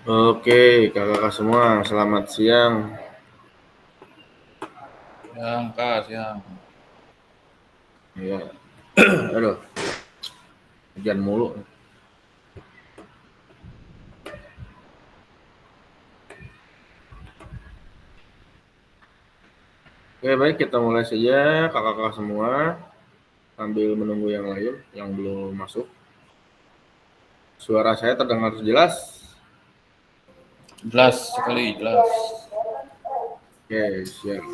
Oke, kakak-kakak semua, selamat siang. Siang, Kak, siang. Ya, aduh, hujan mulu. Oke, baik kita mulai saja, kakak-kakak semua, sambil menunggu yang lain yang belum masuk. Suara saya terdengar jelas? Jelas sekali, jelas. Oke, siap.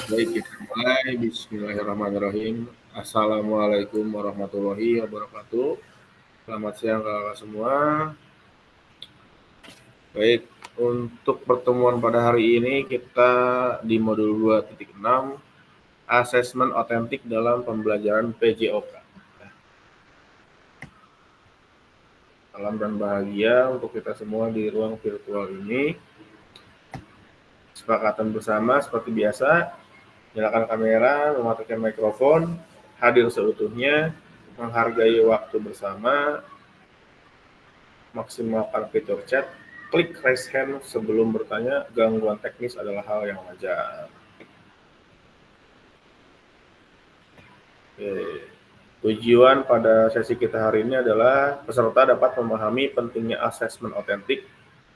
Baik, kita mulai. Bismillahirrahmanirrahim. Assalamualaikum warahmatullahi wabarakatuh. Selamat siang kakak-kakak semua. Baik, untuk pertemuan pada hari ini kita di modul 2.6 asesmen otentik dalam pembelajaran PJOK. Salam dan bahagia untuk kita semua di ruang virtual ini. Kesepakatan bersama seperti biasa, nyalakan kamera, mematikan mikrofon, hadir seutuhnya, menghargai waktu bersama, maksimalkan fitur chat, klik raise hand sebelum bertanya, gangguan teknis adalah hal yang wajar. Oke. Tujuan pada sesi kita hari ini adalah peserta dapat memahami pentingnya asesmen otentik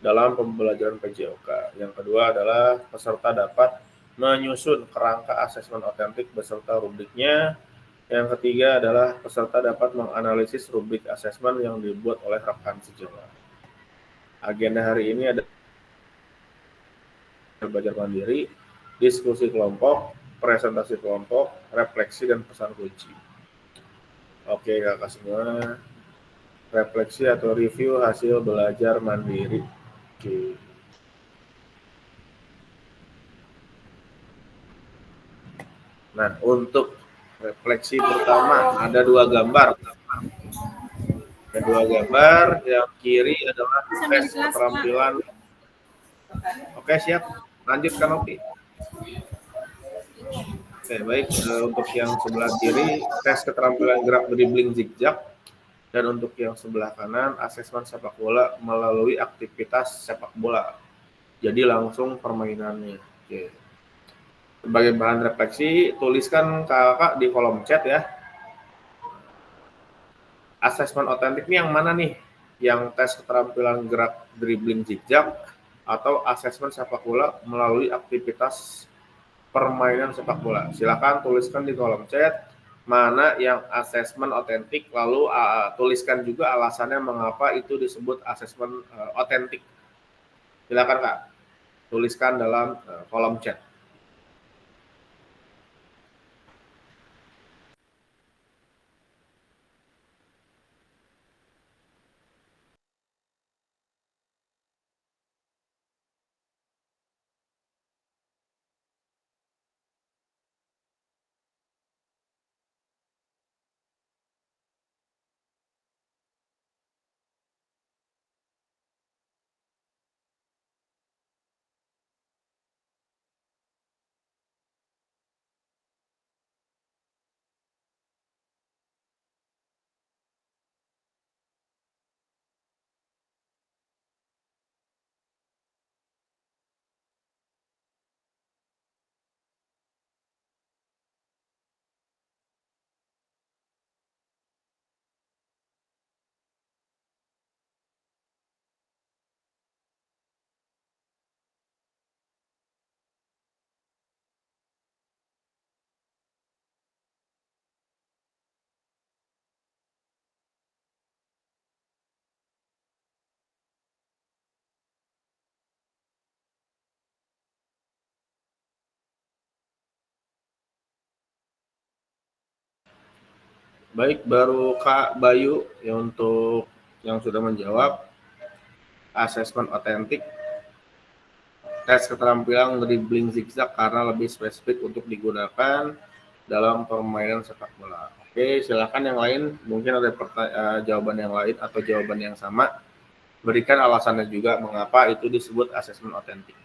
dalam pembelajaran PJOK. Yang kedua adalah peserta dapat menyusun kerangka asesmen otentik beserta rubriknya. Yang ketiga adalah peserta dapat menganalisis rubrik asesmen yang dibuat oleh rekan sejawat. Agenda hari ini ada belajar mandiri, diskusi kelompok, presentasi kelompok, refleksi, dan pesan kunci. Oke kakak semua, refleksi atau review hasil belajar mandiri. Oke. Nah, untuk refleksi pertama ada dua gambar. Ada dua gambar, yang kiri adalah Sambil di tes kelas, Kak. keterampilan. Oke, siap. Lanjutkan, Oke. Oke, baik. Untuk yang sebelah kiri, tes keterampilan gerak dribbling zigzag. Dan untuk yang sebelah kanan, asesmen sepak bola melalui aktivitas sepak bola. Jadi langsung permainannya. Oke. Sebagai bahan refleksi, tuliskan kakak di kolom chat ya. Asesmen otentik ini yang mana nih? Yang tes keterampilan gerak dribbling zigzag atau asesmen sepak bola melalui aktivitas permainan sepak bola? Silakan tuliskan di kolom chat mana yang asesmen otentik, lalu tuliskan juga alasannya mengapa itu disebut asesmen otentik. Silakan Kak, tuliskan dalam kolom chat. Baik, baru Kak Bayu yang untuk yang sudah menjawab asesmen otentik tes keterampilan dribbling zigzag karena lebih spesifik untuk digunakan dalam permainan sepak bola. Oke, silakan yang lain, mungkin ada jawaban yang lain atau jawaban yang sama. Berikan alasannya juga mengapa itu disebut asesmen otentik.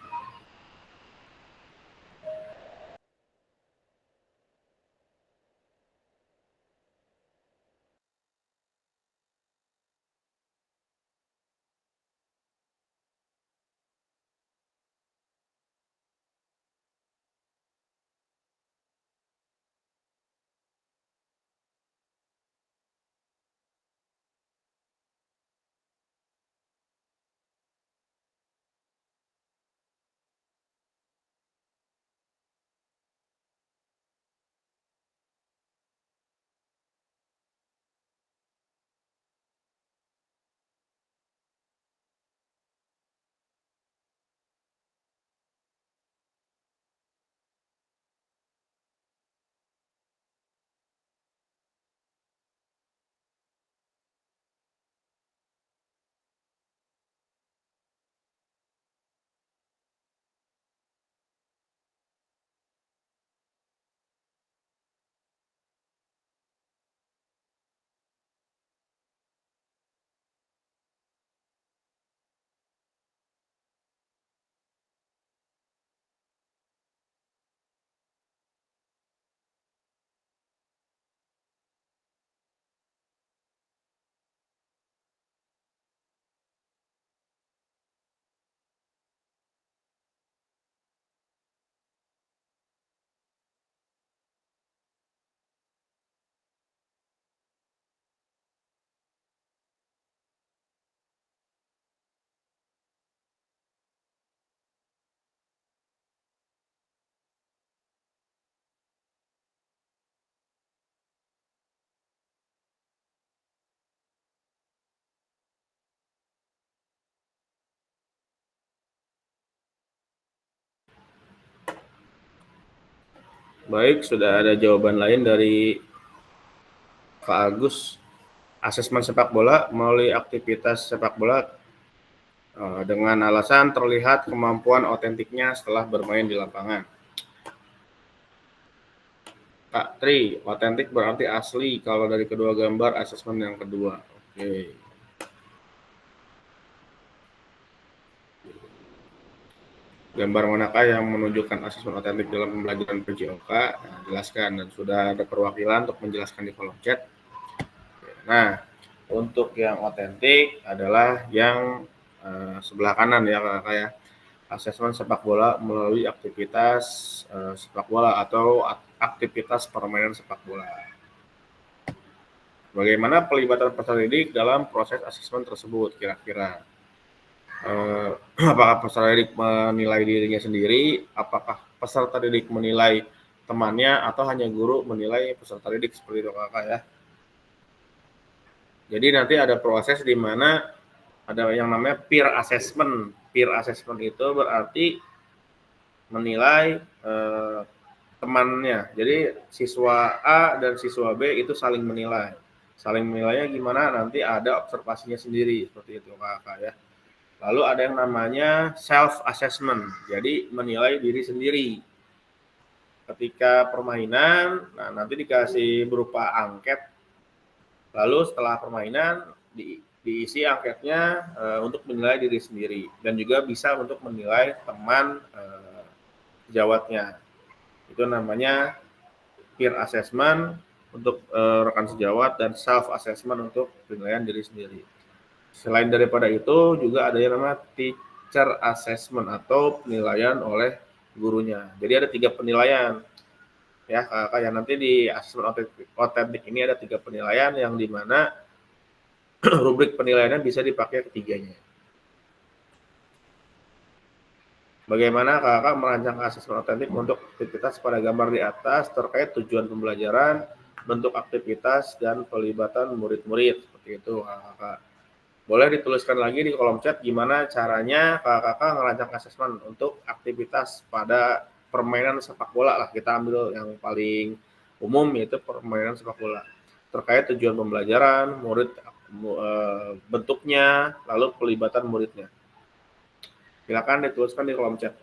Baik, sudah ada jawaban lain dari Pak Agus. Asesmen sepak bola melalui aktivitas sepak bola dengan alasan terlihat kemampuan otentiknya setelah bermain di lapangan. Kak Tri, otentik berarti asli kalau dari kedua gambar asesmen yang kedua. Oke. Gambar manakah yang menunjukkan asesmen otentik dalam pembelajaran PJOK? Nah, jelaskan, dan sudah ada perwakilan untuk menjelaskan di kolom chat. Nah, untuk yang otentik adalah yang sebelah kanan ya kakak ya. Asesmen sepak bola melalui aktivitas sepak bola atau aktivitas permainan sepak bola. Bagaimana pelibatan peserta didik dalam proses asesmen tersebut kira-kira? Apakah peserta didik menilai dirinya sendiri? Apakah peserta didik menilai temannya? Atau hanya guru menilai peserta didik seperti itu kakak ya? Jadi nanti ada proses di mana ada yang namanya peer assessment. Peer assessment itu berarti menilai temannya. Jadi siswa A dan siswa B itu saling menilai. Saling menilainya gimana? Nanti ada observasinya sendiri seperti itu kakak ya. Lalu ada yang namanya self assessment. Jadi menilai diri sendiri. Ketika permainan, nah nanti dikasih berupa angket. Lalu setelah permainan diisi angketnya untuk menilai diri sendiri dan juga bisa untuk menilai teman sejawatnya. Itu namanya peer assessment untuk rekan sejawat dan self assessment untuk penilaian diri sendiri. Selain daripada itu juga ada yang namanya teacher assessment atau penilaian oleh gurunya. Jadi ada 3 penilaian ya kakak ya. Nanti di asesmen otentik ini ada 3 penilaian yang dimana rubrik penilaiannya bisa dipakai ketiganya. Bagaimana kakak merancang asesmen otentik untuk aktivitas pada gambar di atas terkait tujuan pembelajaran, bentuk aktivitas, dan pelibatan murid-murid seperti itu kakak. Boleh dituliskan lagi di kolom chat gimana caranya kakak merancang asesmen untuk aktivitas pada permainan sepak bola lah. Kita ambil yang paling umum yaitu permainan sepak bola terkait tujuan pembelajaran, murid, bentuknya, lalu pelibatan muridnya. Silakan dituliskan di kolom chat.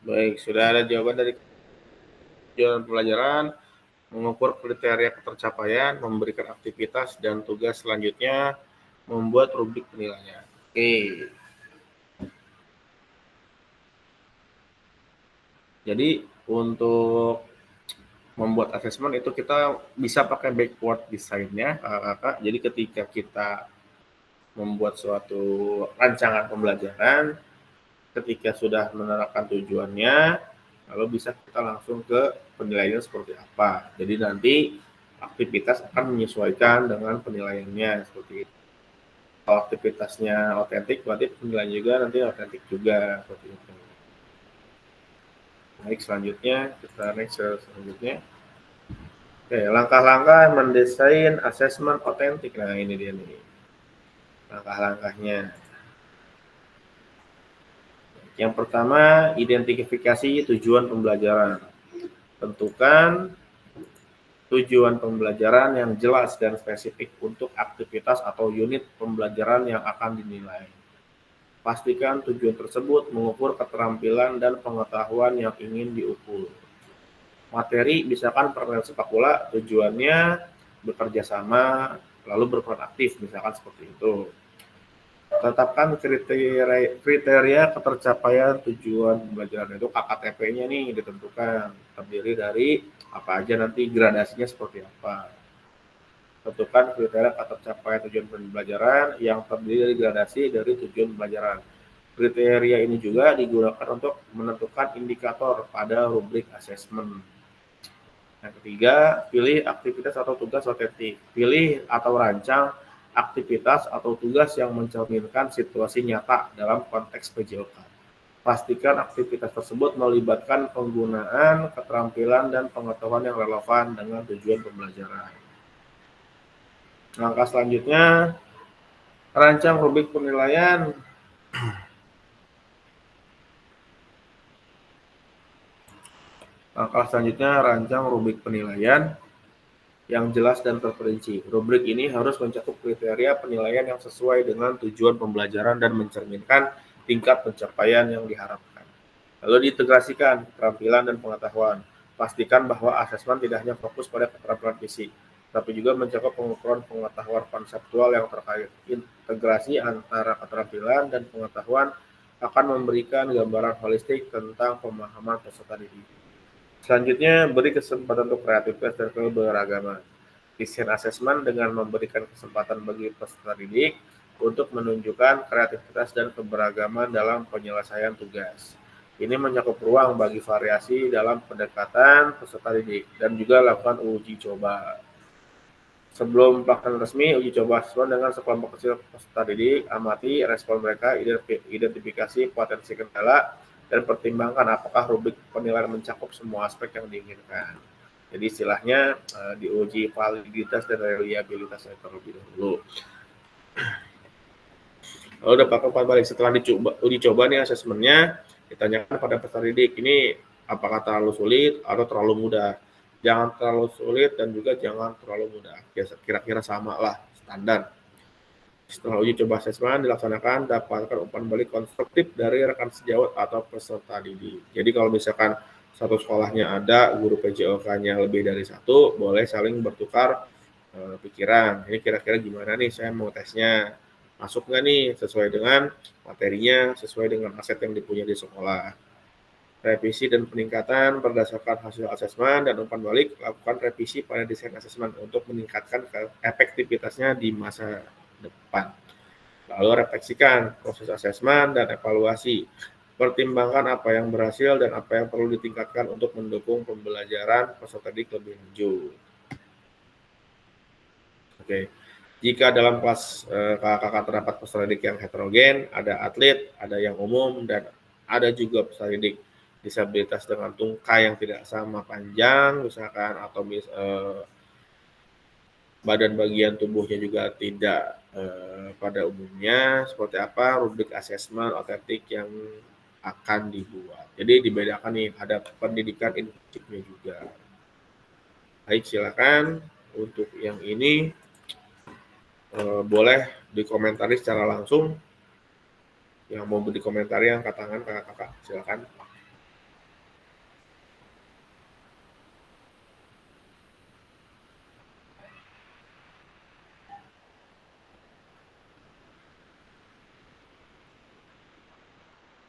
Baik, sudah ada jawaban dari tujuan pembelajaran, mengukur kriteria ketercapaian, memberikan aktivitas dan tugas selanjutnya, membuat rubrik penilaian. Oke. Jadi untuk membuat asesmen itu kita bisa pakai backward design-nya, kakak. Jadi ketika kita membuat suatu rancangan pembelajaran, ketika sudah menerapkan tujuannya, lalu bisa kita langsung ke penilaian seperti apa. Jadi nanti aktivitas akan menyesuaikan dengan penilaiannya seperti itu. Kalau aktivitasnya otentik, berarti penilaian juga nanti otentik juga seperti itu. Baik, selanjutnya kita next selanjutnya. Oke, langkah-langkah mendesain asesmen otentik. Nah, ini dia nih. Langkah-langkahnya. Yang pertama, identifikasi tujuan pembelajaran. Tentukan tujuan pembelajaran yang jelas dan spesifik untuk aktivitas atau unit pembelajaran yang akan dinilai. Pastikan tujuan tersebut mengukur keterampilan dan pengetahuan yang ingin diukur. Materi, misalkan permainan sepak bola, tujuannya bekerja sama, lalu berperan aktif, misalkan seperti itu. Tetapkan kriteria ketercapaian tujuan pembelajaran, itu KKTP-nya nih ditentukan, terdiri dari apa aja, nanti gradasinya seperti apa. Tentukan kriteria ketercapaian tujuan pembelajaran yang terdiri dari gradasi dari tujuan pembelajaran. Kriteria ini juga digunakan untuk menentukan indikator pada rubrik asesmen. Yang ketiga, pilih aktivitas atau tugas otentik. Pilih atau rancang aktivitas atau tugas yang mencerminkan situasi nyata dalam konteks PJOK. Pastikan aktivitas tersebut melibatkan penggunaan keterampilan dan pengetahuan yang relevan dengan tujuan pembelajaran. Langkah selanjutnya, rancang rubrik penilaian. Langkah selanjutnya, rancang rubrik penilaian yang jelas dan terperinci. Rubrik ini harus mencakup kriteria penilaian yang sesuai dengan tujuan pembelajaran dan mencerminkan tingkat pencapaian yang diharapkan. Lalu diintegrasikan keterampilan dan pengetahuan. Pastikan bahwa asesmen tidak hanya fokus pada keterampilan fisik, tapi juga mencakup pengukuran pengetahuan konseptual yang terkait. Integrasi antara keterampilan dan pengetahuan akan memberikan gambaran holistik tentang pemahaman peserta didik. Selanjutnya, beri kesempatan untuk kreativitas dan keberagaman. Desain asesmen dengan memberikan kesempatan bagi peserta didik untuk menunjukkan kreativitas dan keberagaman dalam penyelesaian tugas. Ini mencakup ruang bagi variasi dalam pendekatan peserta didik dan juga lakukan uji coba. Sebelum pelaksanaan resmi, uji coba asesmen dengan sekelompok kecil peserta didik, amati respon mereka, identifikasi potensi kendala, dan pertimbangkan apakah rubrik penilaian mencakup semua aspek yang diinginkan. Jadi istilahnya diuji validitas dan reliabilitasnya terlebih dahulu. Lalu udah pakai umpan balik, setelah uji coba nih asesmennya, ditanyakan pada peserta didik, ini apakah terlalu sulit atau terlalu mudah. Jangan terlalu sulit dan juga jangan terlalu mudah. Kira-kira sama lah, standar. Setelah uji coba asesmen dilaksanakan, dapatkan umpan balik konstruktif dari rekan sejawat atau peserta didik. Jadi kalau misalkan satu sekolahnya ada guru PJOK-nya lebih dari satu, boleh saling bertukar pikiran. Ini kira-kira gimana nih saya mau tesnya? Masuk nggak nih sesuai dengan materinya, sesuai dengan aset yang dipunya di sekolah. Revisi dan peningkatan berdasarkan hasil asesmen dan umpan balik, lakukan revisi pada desain asesmen untuk meningkatkan efektivitasnya di masa depan. Lalu refleksikan proses asesmen dan evaluasi. Pertimbangkan apa yang berhasil dan apa yang perlu ditingkatkan untuk mendukung pembelajaran peserta didik lebih lanjut. Oke. Jika dalam kelas kakak terdapat peserta didik yang heterogen, ada atlet, ada yang umum, dan ada juga peserta didik disabilitas dengan tungkai yang tidak sama panjang, misalkan, atau badan bagian tubuhnya juga tidak pada umumnya, seperti apa rubrik asesmen otentik yang akan dibuat. Jadi dibedakan nih, ada pendidikan inklusifnya juga. Baik, silakan untuk yang ini boleh dikomentari secara langsung. Yang mau dikomentari angkat tangan kakak-kakak, silakan.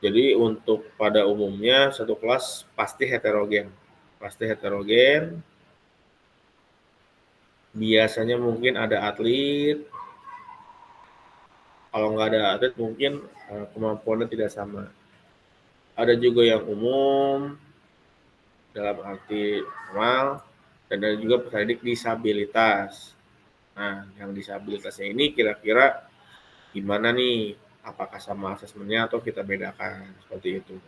Jadi untuk pada umumnya satu kelas pasti heterogen. Biasanya mungkin ada atlet. Kalau nggak ada atlet mungkin kemampuannya tidak sama. Ada juga yang umum dalam arti normal, dan ada juga peserta didik disabilitas. Nah, yang disabilitasnya ini kira-kira gimana nih? Apakah sama asesmennya atau kita bedakan seperti itu?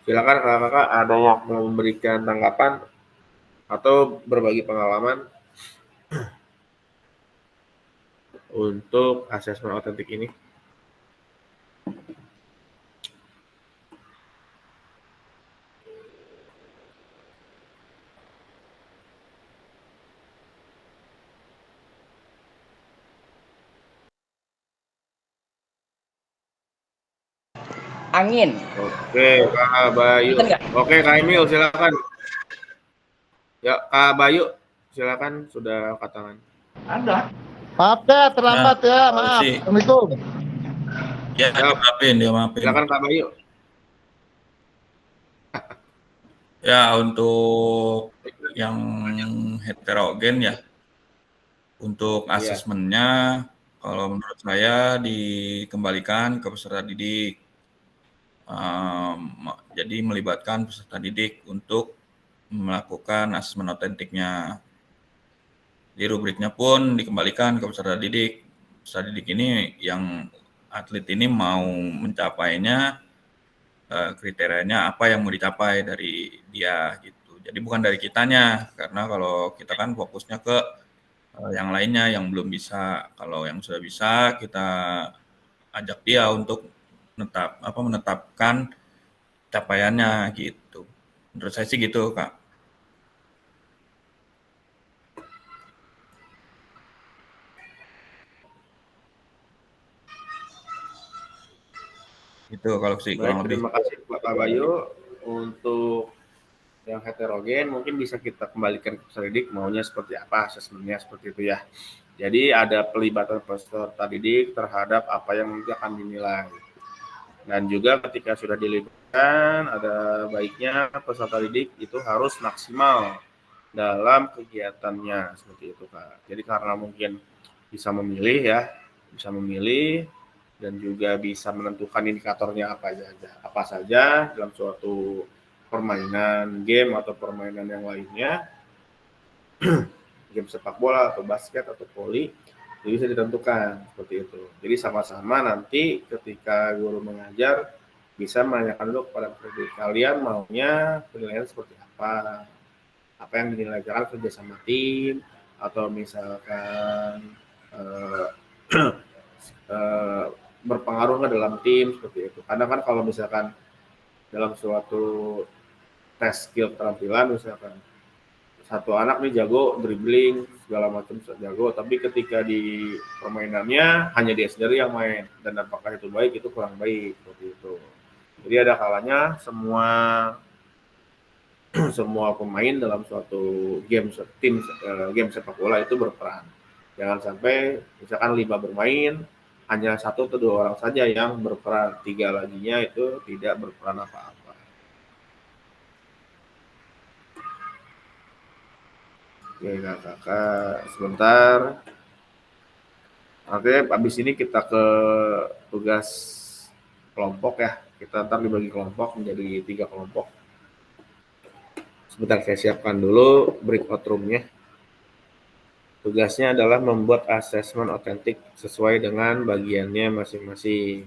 Silakan kakak-kakak ada yang mau memberikan tanggapan atau berbagi pengalaman untuk asesmen otentik ini. Angin. Oke, Kak Bayu. Oke, Kak Emil silakan. Ya, Kak Bayu silakan, sudah angkat tangan. Ada. Maaf ya, terlambat ya, maaf. Si. Assalamualaikum. Ya, dia maafin. Silakan Kak Bayu. Ya, untuk yang heterogen ya, untuk asesmennya, kalau menurut saya dikembalikan ke peserta didik. Jadi melibatkan peserta didik untuk melakukan asesmen otentiknya. Di rubriknya pun dikembalikan ke peserta didik. Peserta didik ini yang atlet ini mau mencapainya, kriterianya apa yang mau dicapai dari dia gitu. Jadi bukan dari kitanya, karena kalau kita kan fokusnya ke yang lainnya yang belum bisa. Kalau yang sudah bisa kita ajak dia untuk menetapkan capaiannya gitu. Menurut saya sih gitu, Kak. Itu kalau sih kurang lebih. Terima kasih Pak Bayu. Untuk yang heterogen mungkin bisa kita kembalikan ke peserta didik maunya seperti apa, asesmennya seperti itu ya. Jadi ada pelibatan peserta didik terhadap apa yang nanti akan dinilai. Dan juga ketika sudah dilibatkan, ada baiknya peserta didik itu harus maksimal dalam kegiatannya seperti itu, Kak. Jadi karena mungkin bisa memilih dan juga bisa menentukan indikatornya apa saja dalam suatu permainan game atau permainan yang lainnya, game sepak bola atau basket atau voli, jadi bisa ditentukan seperti itu. Jadi sama-sama nanti ketika guru mengajar bisa menanyakan dulu kepada murid, kalian maunya penilaian seperti apa yang dinilaikan kerja sama tim atau misalkan berpengaruh nggak dalam tim seperti itu. Karena kan kalau misalkan dalam suatu tes skill keterampilan, misalkan satu anak nih jago dribbling segala macam jago, tapi ketika di permainannya hanya dia sendiri yang main, dan apakah itu baik, itu kurang baik seperti itu. Jadi ada kalanya semua pemain dalam suatu game sepak bola itu berperan. Jangan sampai misalkan 5 bermain, hanya 1 atau 2 orang saja yang berperan, 3 laginya itu tidak berperan apa-apa. Oke, kakak sebentar. Oke, habis ini kita ke tugas kelompok ya. Kita ntar dibagi kelompok menjadi 3 kelompok. Sebentar saya siapkan dulu breakout room-nya. Tugasnya adalah membuat asesmen otentik sesuai dengan bagiannya masing-masing.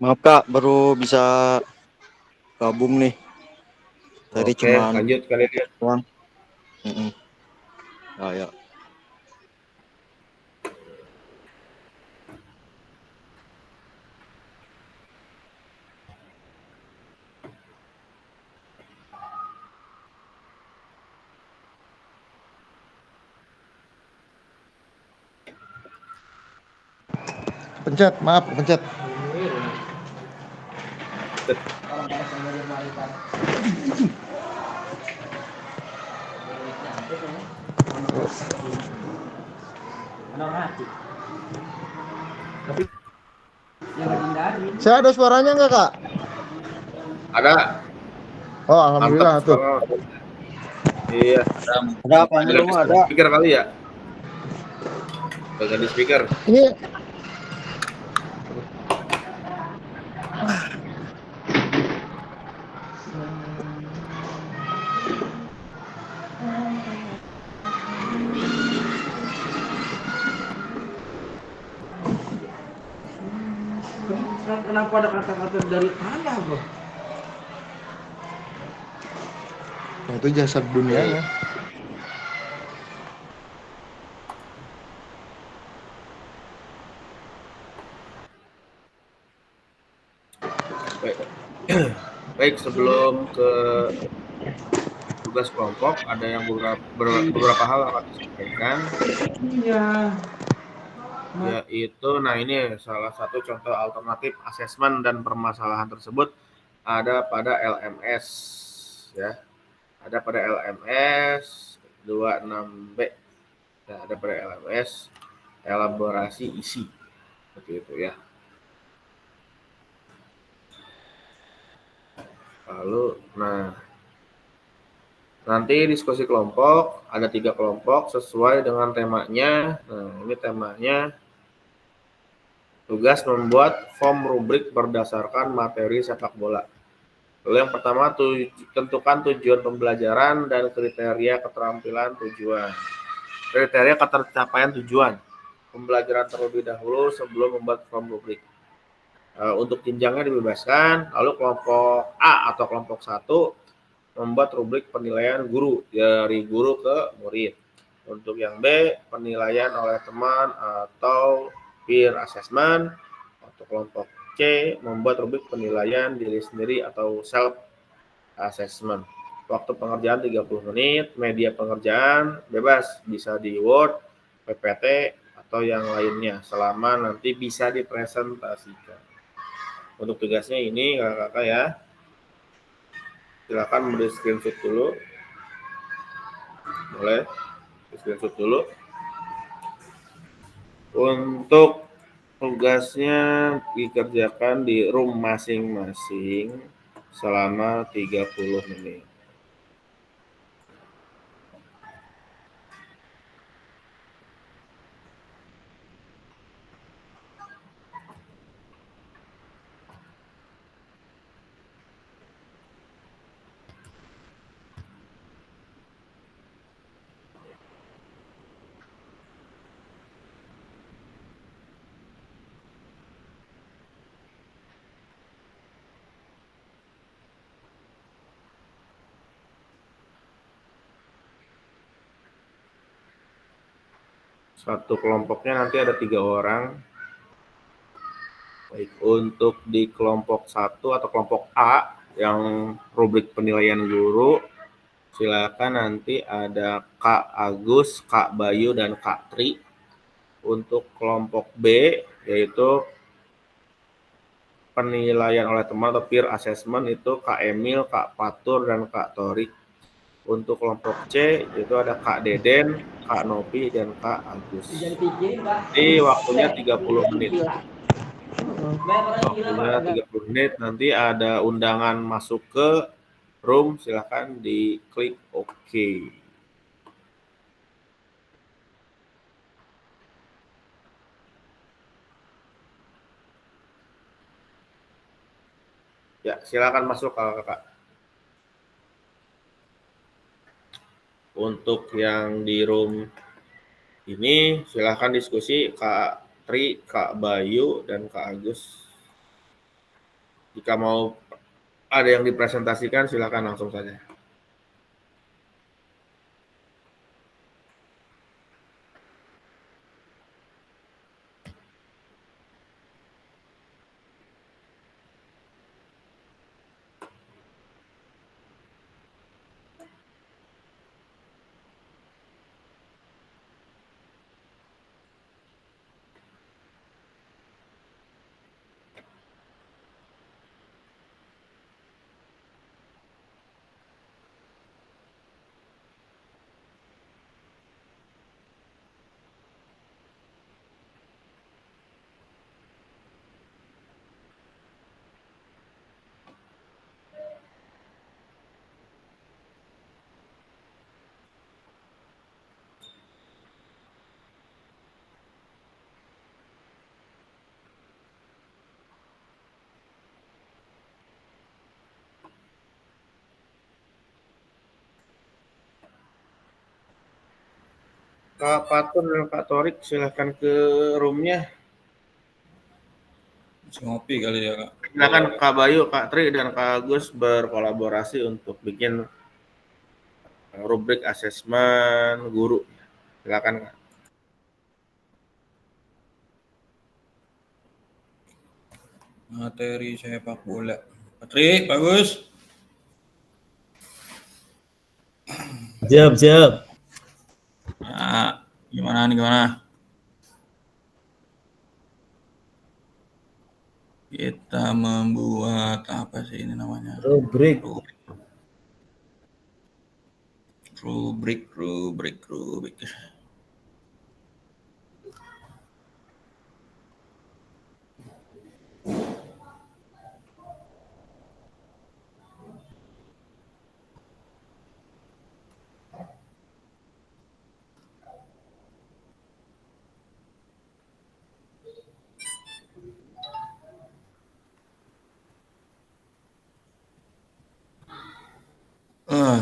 Maaf Kak, baru bisa gabung nih. Tadi Oke, cuma lanjut kalian. doang. Ya. Pencet, maaf, pencet. Saya ada suaranya nggak, Kak? Ada, Oh, mantap alhamdulillah tuh. suara. Iya, Ada apanya ganti dong? Ada. speaker kali ya? Ganti speaker. Ini Kenapa ada kata-kata dari tanah, bro? nah, itu jasad dunianya. Baik, baik sebelum ke tugas kelompok, ada yang beberapa hal yang akan disampaikan, Iya. yaitu, nah ini salah satu contoh alternatif asesmen dan permasalahan tersebut ada pada LMS, ya, ada pada LMS 26B, ya, ada pada LMS elaborasi isi, seperti itu ya. Lalu, nah nanti diskusi kelompok, ada 3 kelompok sesuai dengan temanya. Nah, ini temanya tugas membuat form rubrik berdasarkan materi sepak bola. Lalu yang pertama, tentukan tujuan pembelajaran dan kriteria keterampilan tujuan. Kriteria ketercapaian tujuan pembelajaran terlebih dahulu sebelum membuat form rubrik. Untuk jenjangnya dibebaskan, lalu kelompok A atau kelompok 1 membuat rubrik penilaian guru dari guru ke murid. Untuk yang B, penilaian oleh teman atau peer assessment. Untuk kelompok C, membuat rubrik penilaian diri sendiri atau self assessment. Waktu pengerjaan 30 menit, media pengerjaan bebas, bisa di Word, PPT, atau yang lainnya, selama nanti bisa dipresentasikan. Untuk tugasnya ini kakak-kakak ya, silakan beri screenshot dulu, boleh screenshot dulu. Untuk tugasnya dikerjakan di room masing-masing selama 30 menit. Satu kelompoknya nanti ada 3 orang. Baik, untuk di kelompok 1 atau kelompok A yang rubrik penilaian guru, silakan nanti ada Kak Agus, Kak Bayu, dan Kak Tri. Untuk kelompok B yaitu penilaian oleh teman atau peer assessment itu Kak Emil, Kak Patur, dan Kak Tori. Untuk kelompok C itu ada Kak Deden, Kak Nopi, dan Kak Agus. Nanti waktunya 30 menit. Waktunya 30 menit, nanti ada undangan masuk ke room, silahkan diklik OK. Ya, silakan masuk kakak-kakak. Untuk yang di room ini silahkan diskusi Kak Tri, Kak Bayu, dan Kak Agus. Jika mau ada yang dipresentasikan silahkan langsung saja. Kak Patun dan Kak Torik silahkan ke roomnya. Masih ngopi kali ya, Kak. Silakan Kak Bayu, Kak Tri, dan Kak Agus berkolaborasi untuk bikin rubrik asesmen guru. Silakan Kak. Materi sepak bola. Patrick, bagus. Siap, siap. Nah, gimana nih, gimana? Kita membuat apa sih ini namanya? Rubrik. Rubrik.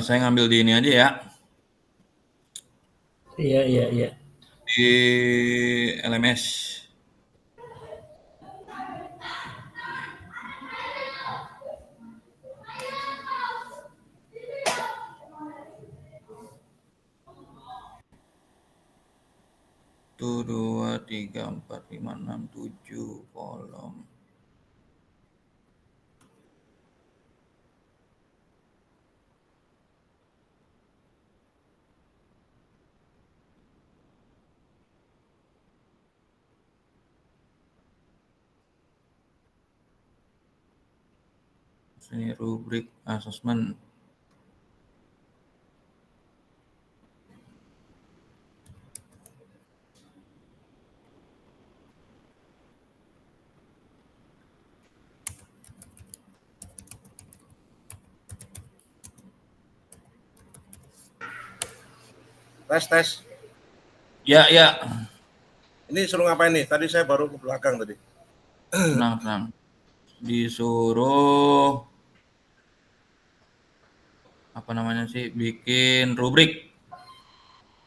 Saya ngambil di ini aja ya. Iya. Di LMS. Tuh 2, 3, 4, 5, 6, 7 kolom. Ini rubrik asesmen. Tes. Ya. Ini suruh ngapain nih? Tadi saya baru ke belakang tadi. Tenang. Disuruh apa namanya sih? Bikin rubrik.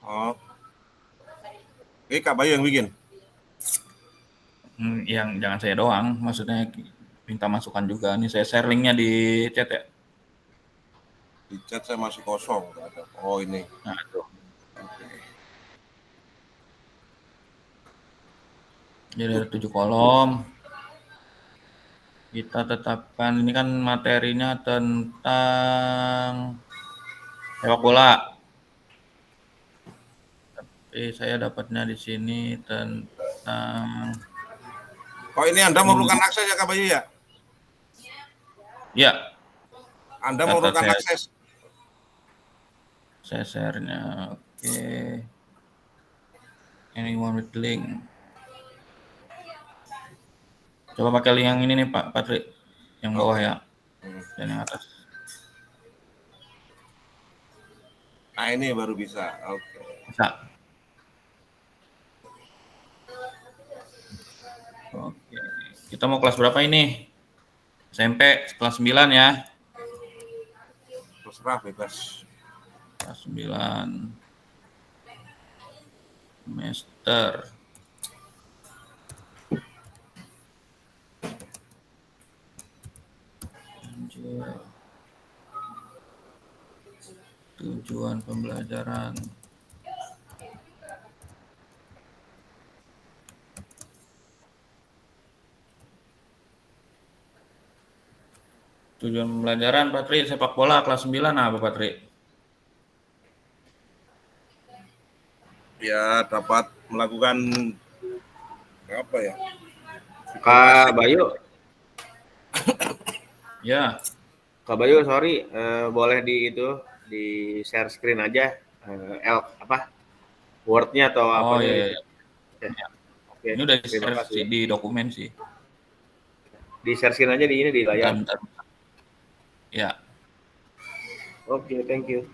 Oh. Ini Kak Bayu yang bikin. Yang jangan saya doang, maksudnya minta masukan juga. Nih saya share linknya di chat ya. Di chat saya masih kosong. Oh ini. Nah, tuh. Jadi ada 7 kolom. Kita tetapkan, ini kan materinya tentang sepak bola. Tapi saya dapatnya di sini tentang. Oh ini Anda memerlukan akses ya Kak Bayu ya? Ya. Anda memerlukan akses. Saya share-nya. Oke. Anyone with link. Coba pakai link yang ini nih Pak Patrik. Yang bawah ya. Dan yang atas. Nah ini baru bisa. Oke. Bisa. Oke. Kita mau kelas berapa ini? SMP kelas 9 ya. Terserah bebas. Kelas 9. Semester. Tujuan pembelajaran. Tujuan pembelajaran Patri sepak bola kelas 9 apa Patri? Ya dapat melakukan apa ya? Kak Bayu, Ya. Kak Bayu, sorry, boleh di share screen aja, Word-nya atau Oh apanya iya. gitu. Oke, Ini udah terima di-share kasih. di dokumen sih. Di share screen aja di layar. Bentar. Ya. Oke, thank you.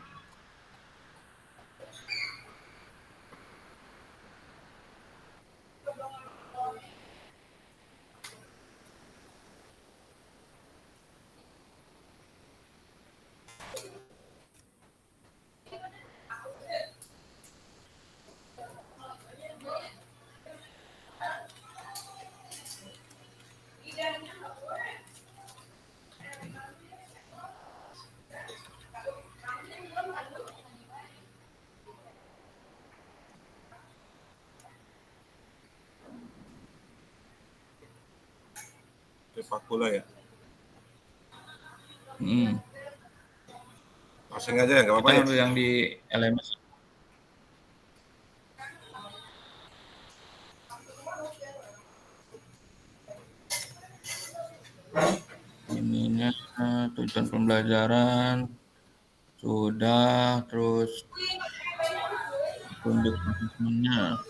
sepak bola ya. Hmm. Passing aja ya, nggak apa-apa Kita ya. ambil yang di LMS. Ininya tujuan pembelajaran sudah, terus tunjuk asesmennya.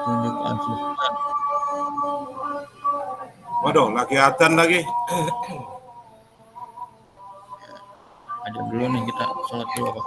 Tunjuk asesmen. Waduh, lagi adzan lagi. Aja dulu nih, kita sholat dulu apa?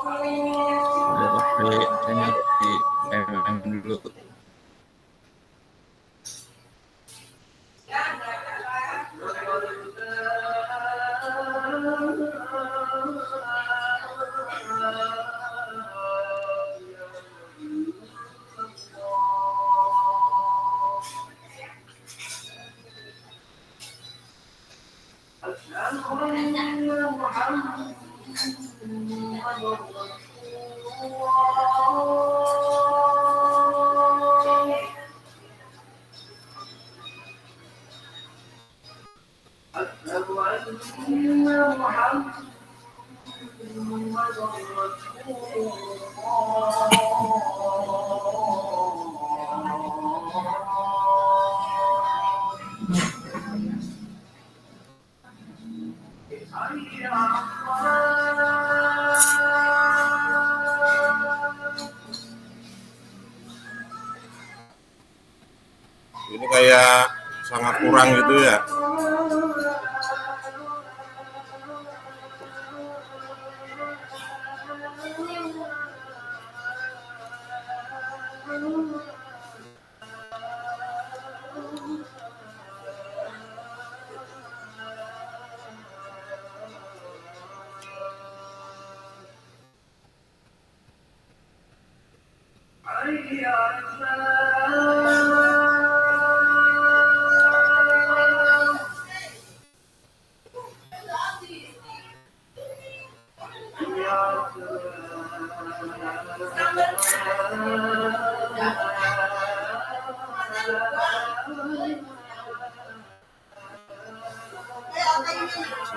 Udah pakai, saya nyari di MM dulu. Ini kayak sangat kurang gitu ya.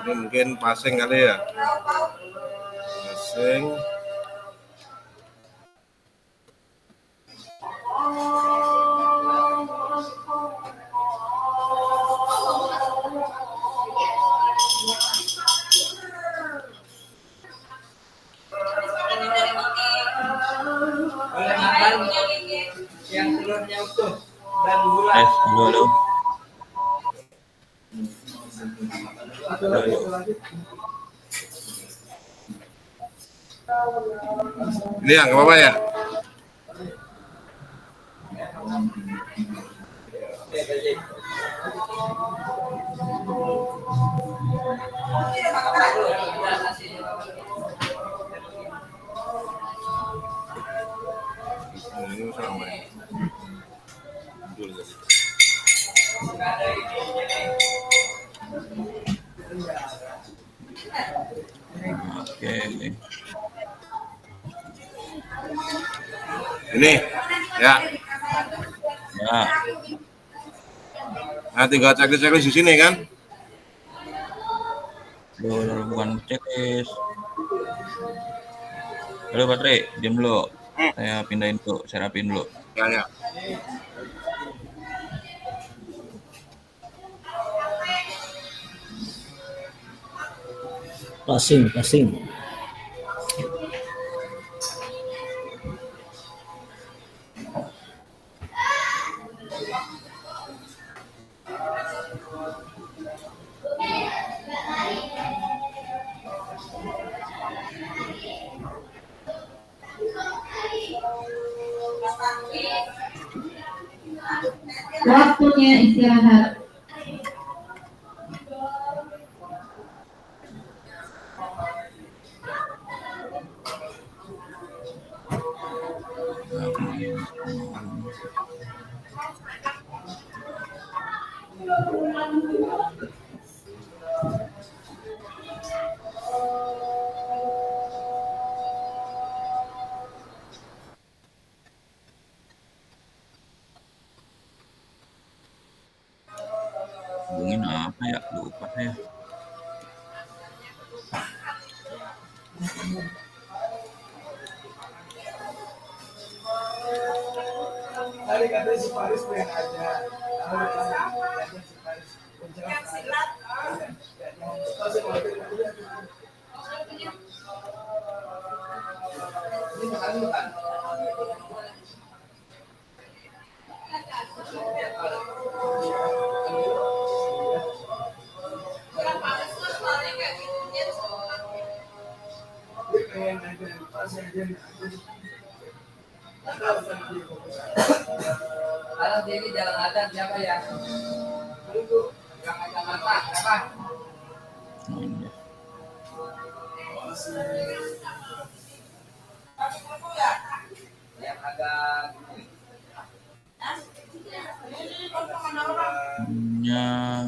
Ini mungkin passing kali ya. Passing. Yang telurnya utuh dan gula. Dulu. Ini ya, nggak apa-apa ya. Ini sama ya. Oke. Ini ya. Ya, Nah, tinggal checklist di sini kan. dulu bukan checklist. Halo Patri, diam dulu. Saya pindahin tuh, saya rapiin dulu. Ya, ya. Passing. Waktunya istirahat. Hubungin apa ya? Lupa saya. Tadi katanya si Paris pengen aja. Si Paris. Yang silat. Ini bukan. Kalau diri jalan adat siapa ya? Yang ada mata siapa? Yang agak Ya.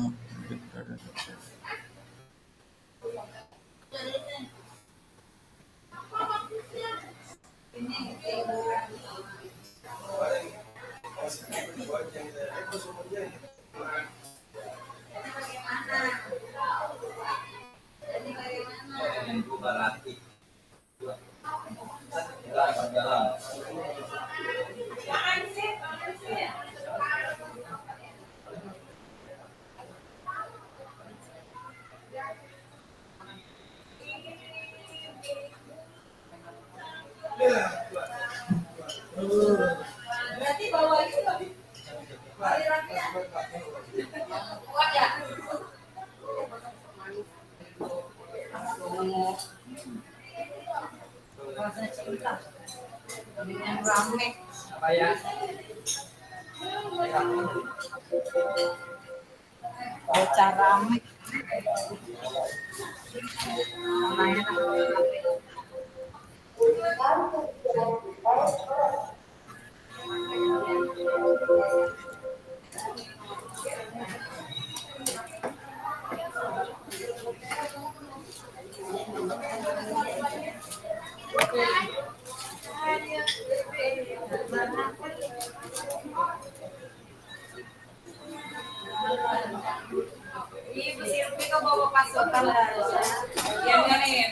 berarti bawa itu lebih kuat ya. Rasa cinta dengan rame apa ya? Bocah rame. Ibu Silvi kau bawa pasukan yang mana ya?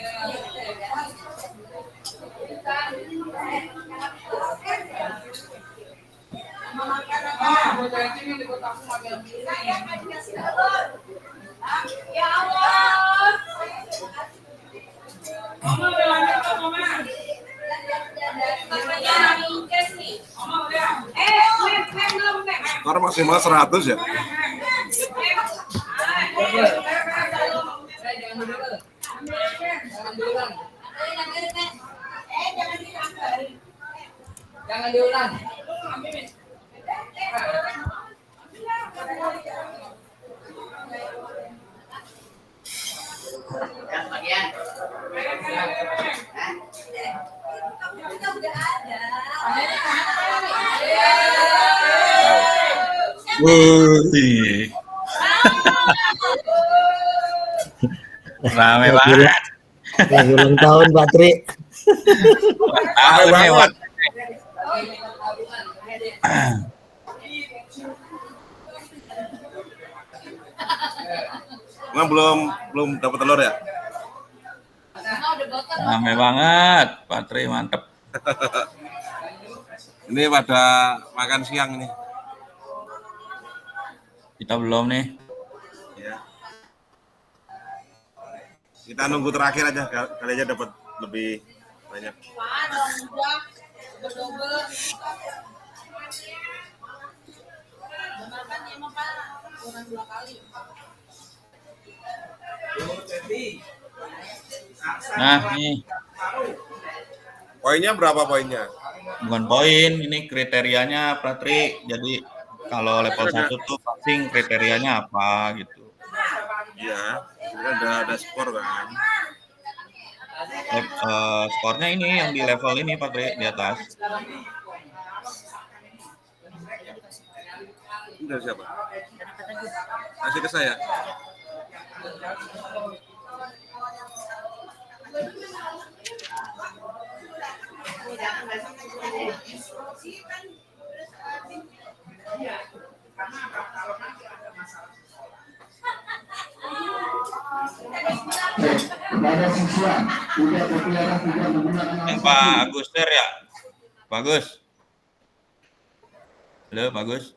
Ya Allah. Mama udah lanjut kok, Mama. Skor maksimal 100 ya. Jangan diulang. Wih. Rame banget. Lagi ulang tahun Pak Tri. Rame banget. Emang belum dapat telur ya? Rame banget. Pak Tri mantep. Ini pada makan siang nih. Kita belum nih. Ya. Kita nunggu terakhir aja, kali aja dapat lebih banyak. Nah, nih. Poinnya berapa poinnya? Bukan poin, ini kriterianya Pratri. Jadi Kalau level 1 tuh passing kriterianya apa gitu. Iya, sebenarnya ada skor kan. Skornya ini yang di level ini Patri di atas. Ini dari siapa? Kasih ke saya. Yang Pak Agus Ter ya? Bagus. Halo, bagus.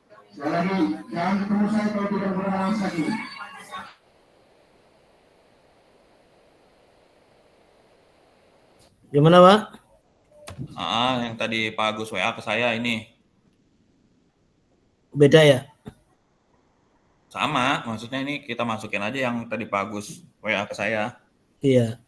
Gimana, Pak? Yang tadi Pak Agus WA ke saya ini Beda ya? sama, maksudnya ini kita masukin aja yang tadi Pak Agus WA ke saya. Iya.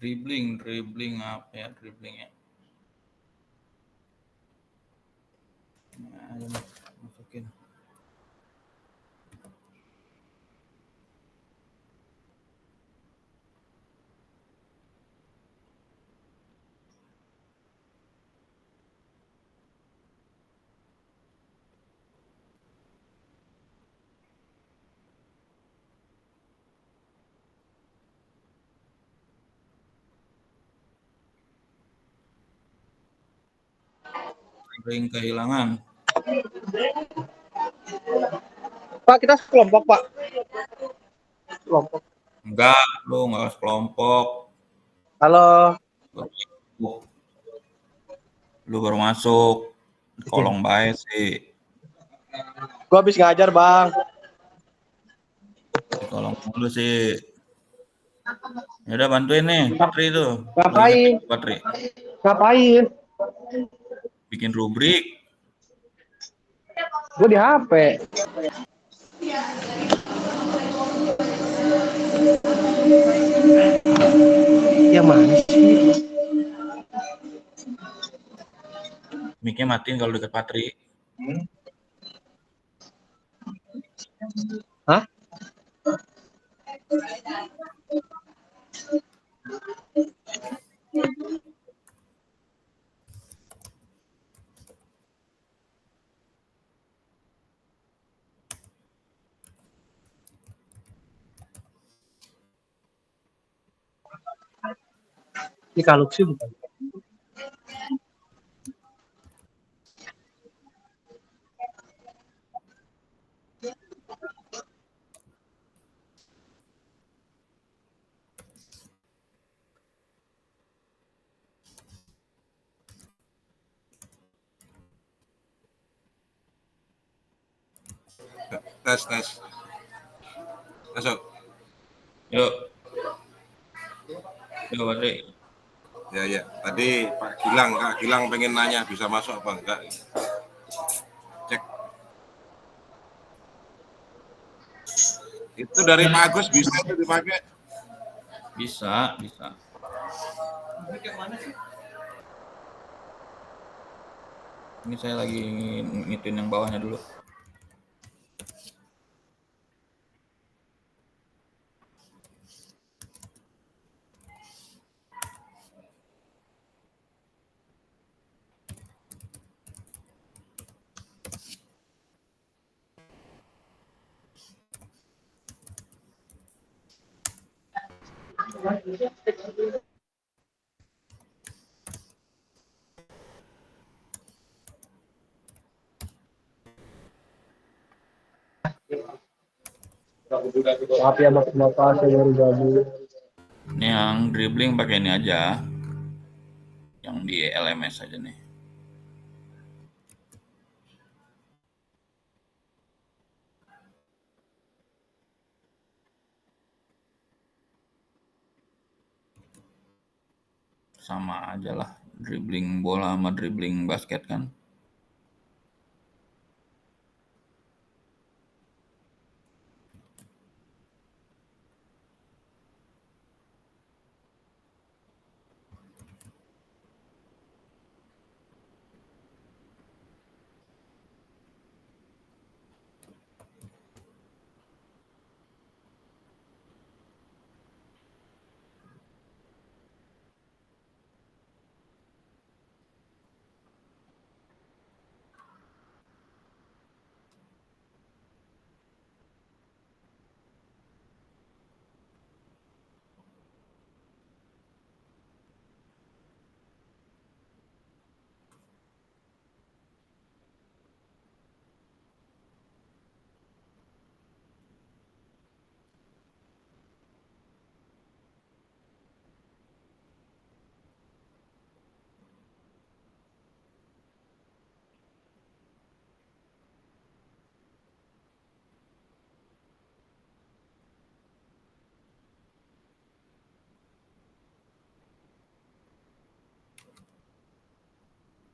Dribbling apa ya dribblingnya? Nah, ini masukin. Dribbling kehilangan. Pak, kita sekelompok, Pak. Kelompok. Enggak, lu enggak sekelompok. Halo. Lu baru masuk. Kolong baik sih. Gua habis ngajar, Bang. Di kolong dulu sih. Ya udah bantuin nih, Patri itu. Ngapain? Patri. Ngapain? Bikin rubrik. Gua di HP. Yang mana sih? Mic-nya matiin kalau deket Patri. Hah? Ini kaluk sih bukan? Tes, tes. Masuk. Yuk, yuk Patri. Ya, ya. Tadi Pak Gilang, Kak Gilang pengen nanya bisa masuk apa enggak. Cek. Itu dari Pak Agus bisa itu dipakai. Bisa, bisa. Ini saya lagi ngituin yang bawahnya dulu. Maaf ya bapak-bapak, saya baru gabung. Ini yang dribbling pakai ini aja. Yang di LMS aja nih. Sama aja lah, dribbling bola sama dribbling basket kan.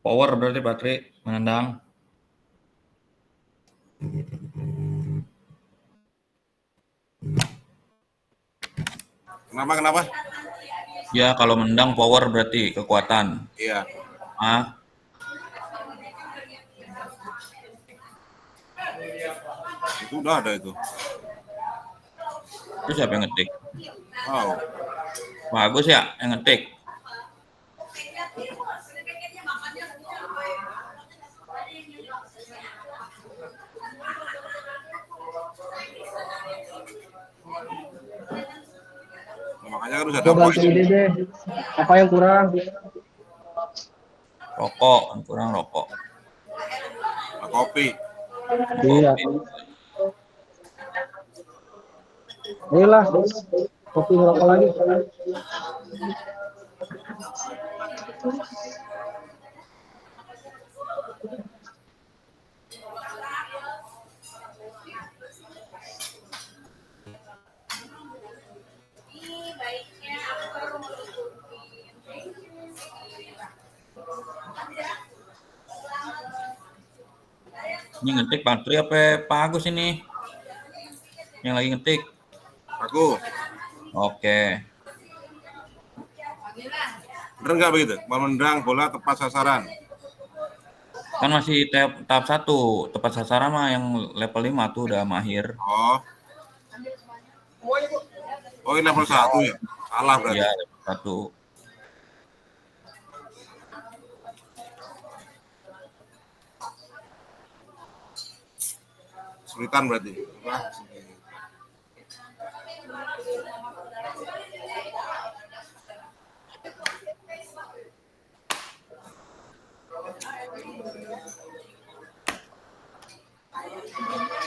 Power berarti Patri menendang. Kenapa? Ya kalau menendang power berarti kekuatan. Iya. Ah, Itu udah ada itu. itu siapa yang ngetik? Wow. Bagus ya yang ngetik. Nah, makanya kan udah ada Coba bantu voice. ide deh. Apa yang kurang? Rokok, kurang rokok. Nah, kopi. Iya. Inilah. Kopi ngerokok lagi. Ini ngetik Patri apa Pak Agus ini? Yang lagi ngetik. Aku. Oke. Bener nggak begitu? Menendang bola tepat sasaran. Kan masih tahap 1, tepat sasaran mah yang level 5 tuh udah mahir. Oh. Oh, ini level 1 ya? Salah berarti. Iya, level 1. Kesulitan berarti. Wah,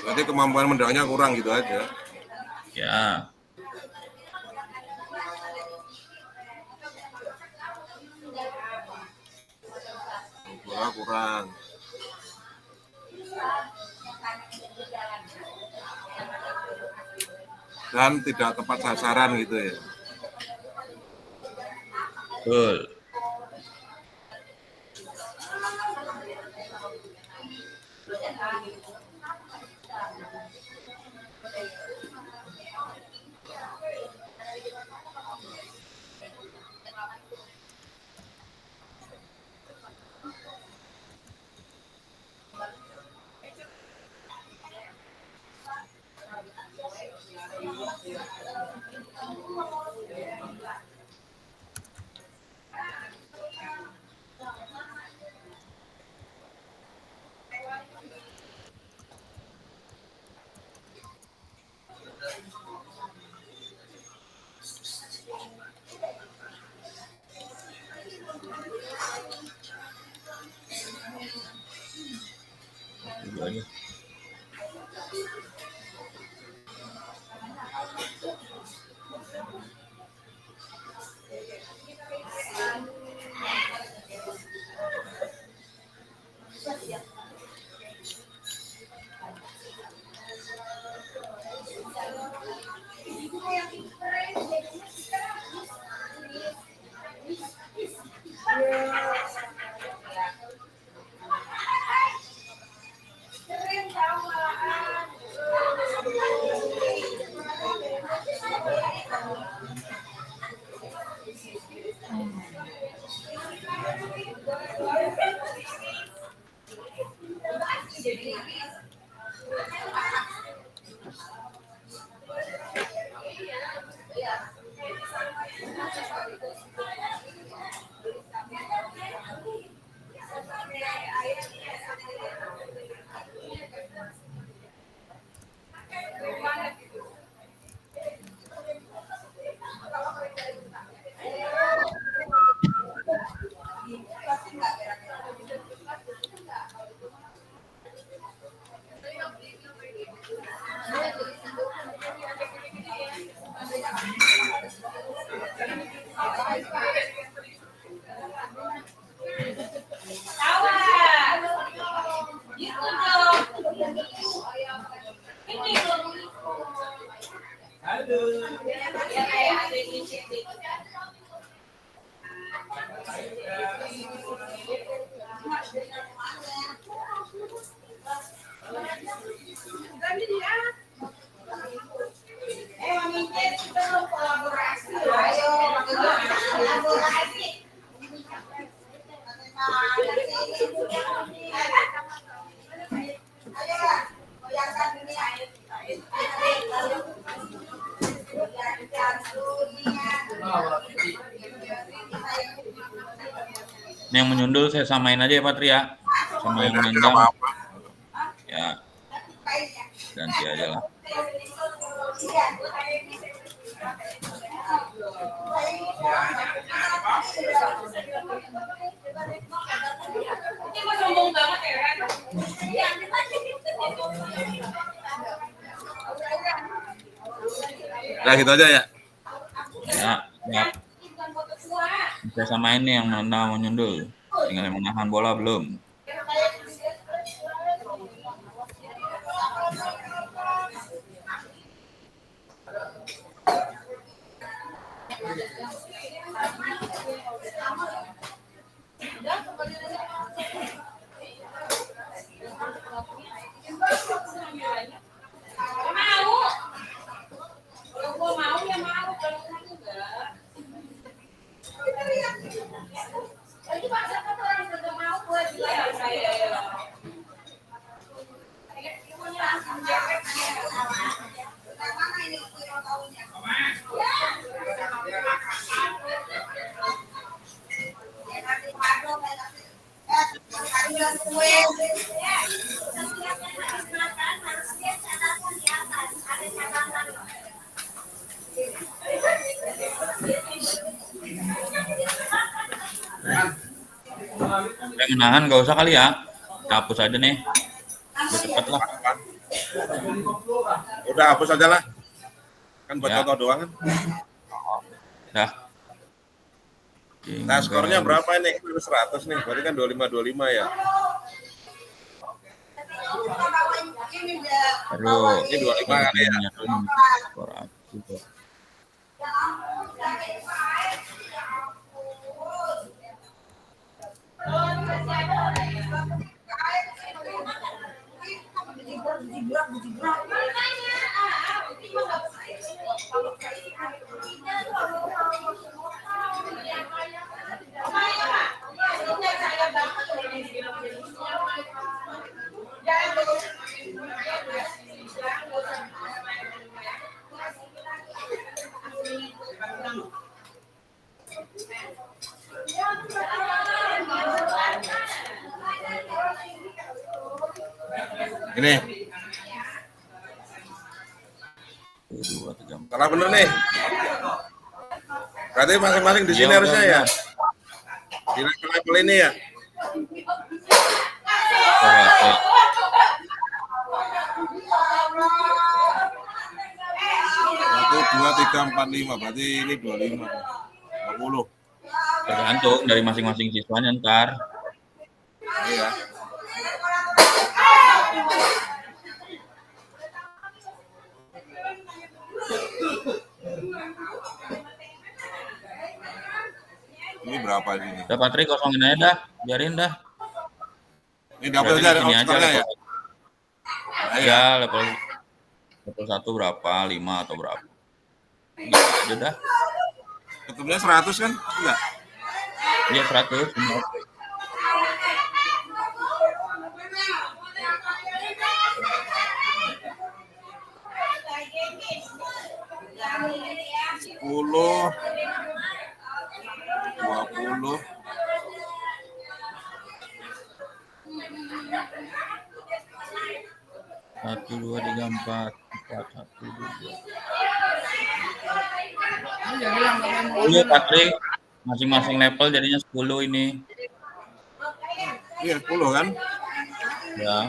berarti kemampuan menendangnya kurang gitu aja. Ya. Bola kurang. dan tidak tepat sasaran gitu ya. Betul. Itu aja. Ini yang menyundul saya samain aja ya Patria, sama yang Tidak nendang apa-apa. ya ganti aja lah. Nah gitu aja ya. Ya. Saya samain nih yang menendang menyundul, tinggal yang menahan bola belum. Yang menahan nggak usah kali ya, kita hapus aja nih, udah cepet lah. Udah hapus aja lah. Kan buat Ya. contoh doang kan. Dah. Nah skornya berapa ini? 100 nih, berarti kan 25-25 ya. Terus Ini 25 kali ya. skor apa? Gitu. Ini 2, 3, 4. salah bener nih. Berarti masing-masing di sini Iya, harusnya udah. ya. Di level ini ya. Oke. 1, 2, 3, 4, 5. Berarti ini 25. 20. Tergantung dari masing-masing siswanya ntar. Iya. Ini berapa ini? Udah Patri kosongin aja dah, biarin dah. Ini dapet Berarti aja di sini aja outscore-nya ya. level. Nah, iya. Ya, level 1 berapa, 5 atau berapa. Gitu aja dah. Ketemunya 100 kan? Enggak. Iya 100. Bener. Sepuluh, 20. Satu, 2, 3, 4, 1, 2. Iya Patri, masing-masing level jadinya 10 ini. Iya 10 kan? Ya,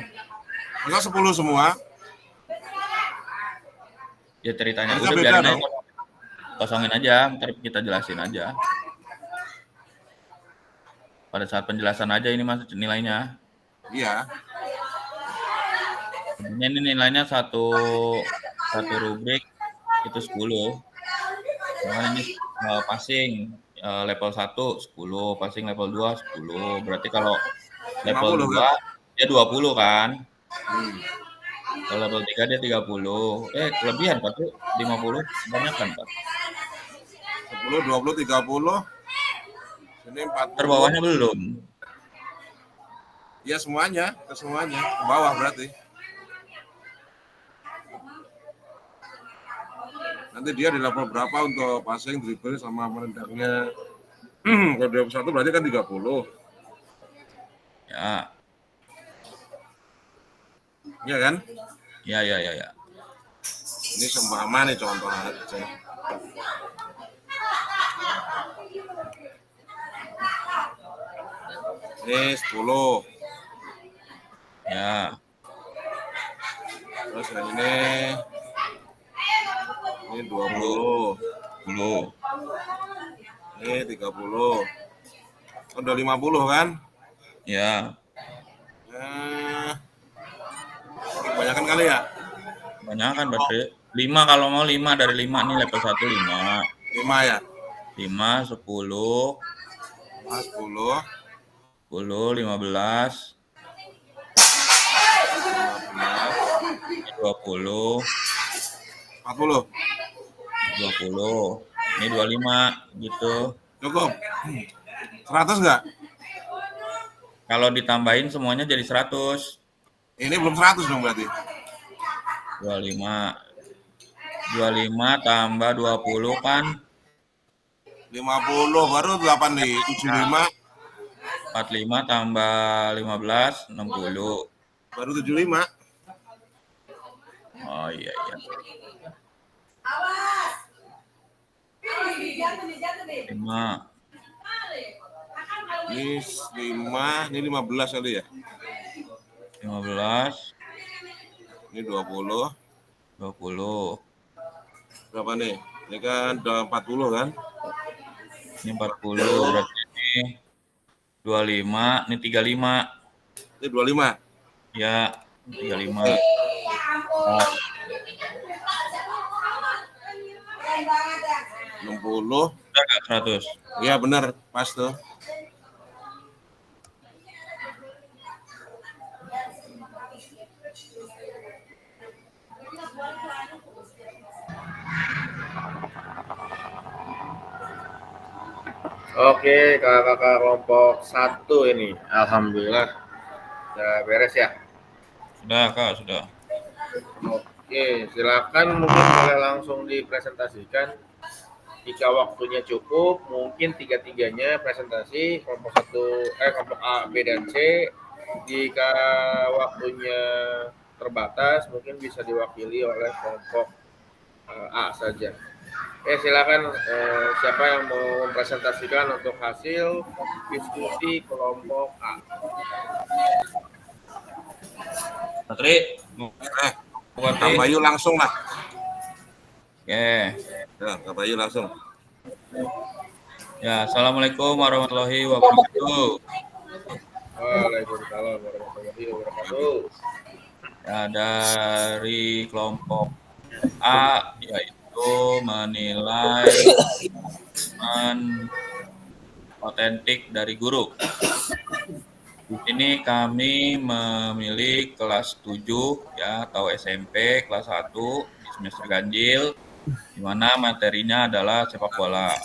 Enggak 10 semua. ya ceritanya Harusnya udah beda biarin dong. aja. Kosongin aja, ntar kita jelasin aja. Pada saat penjelasan aja ini mas nilainya. Iya. Ini nilainya satu rubrik itu 10. Karena ini passing level 1 10, passing level 2 10. Berarti kalau level 50 2 kan? dia 20 kan. Kalau level 3 dia 30. Kelebihan Pak tuh 50 banyak kan Pak. 10, 20, 30. Ini 40. Terbawahnya belum. Ya semuanya, ke semuanya, ke bawah berarti. Nanti dia di level berapa untuk passing, dribble sama merendangnya. Kalau 21 berarti kan 30. Ya. Iya kan? Ya. Ini seumpama nih contoh aja. Ini 10. Ya. Terus yang ini 20. 10. Ini 30. Udah 50 kan? Ya. Nah, kebanyakan kali ya? Banyak kan berarti 5 kalau mau 5 dari 5 nih level 1 5. 5 ya? 5 10 10, 10 15 20 40. 20. Ini 25 gitu. Cukup. 100 nggak? Kalau ditambahin semuanya jadi 100. Ini belum 100 dong berarti. 25 tambah 20 kan 50 baru 8 nih, 75 45 tambah 15 60. baru 75. Oh iya. Lima. Ini 5, ini 15 kali ya. 15 Ini 20. 20. Berapa nih? Ini kan udah 40 kan? Ini 40 berarti ini 25, ini 35. Ini 25. Ya, 35. 60. Udah nggak 100? Iya benar, pas tuh. Oke, kakak-kakak kelompok 1 ini. Alhamdulillah. Udah beres ya? Sudah Kak, sudah. Oke, silakan mungkin boleh langsung dipresentasikan. Jika waktunya cukup, mungkin tiga-tiganya presentasi kelompok kelompok A, B dan C. Jika waktunya terbatas, mungkin bisa diwakili oleh kelompok A saja. Silakan siapa yang mau mempresentasikan untuk hasil diskusi kelompok A. Satri, buat Kang Bayu langsung lah. Oke. Ya, Kang Bayu langsung. Ya, Assalamualaikum warahmatullahi wabarakatuh. Waalaikumsalam warahmatullahi wabarakatuh. Ya, dari kelompok A yaitu menilai otentik dari guru. Di sini kami memilih kelas 7 ya atau SMP kelas 1 di semester ganjil di mana materinya adalah sepak bola.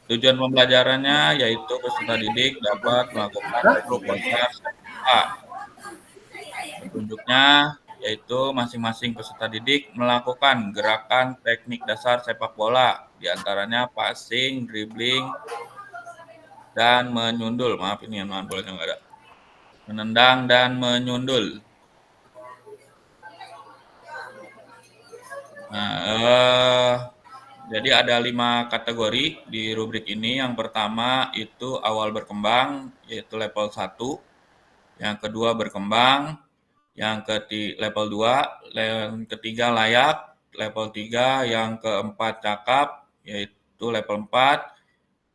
Tujuan pembelajarannya yaitu peserta didik dapat melakukan aktivitas A. Petunjuknya yaitu masing-masing peserta didik melakukan gerakan teknik dasar sepak bola, diantaranya passing, dribbling, dan menyundul. Maaf ini yang bolanya nggak ada. Menendang dan menyundul. Nah, jadi ada 5 kategori di rubrik ini. Yang pertama itu awal berkembang, yaitu level 1. Yang kedua berkembang, yang level 2, yang ketiga layak, level 3, yang keempat cakap, yaitu level 4,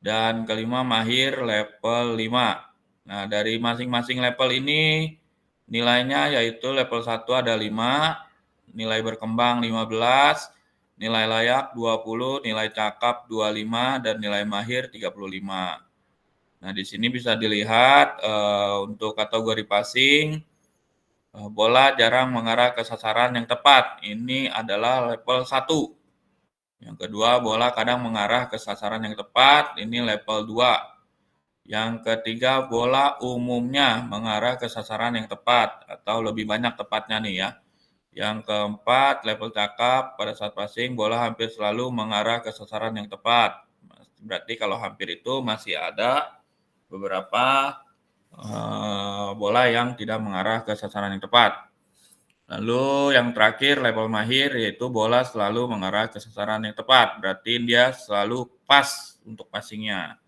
dan kelima mahir level 5. Nah, dari masing-masing level ini nilainya yaitu level 1 ada 5, nilai berkembang 15, nilai layak 20, nilai cakap 25, dan nilai mahir 35. Nah, di sini bisa dilihat untuk kategori passing, bola jarang mengarah ke sasaran yang tepat. Ini adalah level 1. Yang kedua, bola kadang mengarah ke sasaran yang tepat. Ini level 2. Yang ketiga, bola umumnya mengarah ke sasaran yang tepat atau lebih banyak tepatnya nih ya. Yang keempat, level cakap, pada saat passing, bola hampir selalu mengarah ke sasaran yang tepat. Berarti kalau hampir itu masih ada beberapa bola yang tidak mengarah ke sasaran yang tepat. Lalu yang terakhir level mahir yaitu bola selalu mengarah ke sasaran yang tepat. Berarti dia selalu pas untuk passingnya.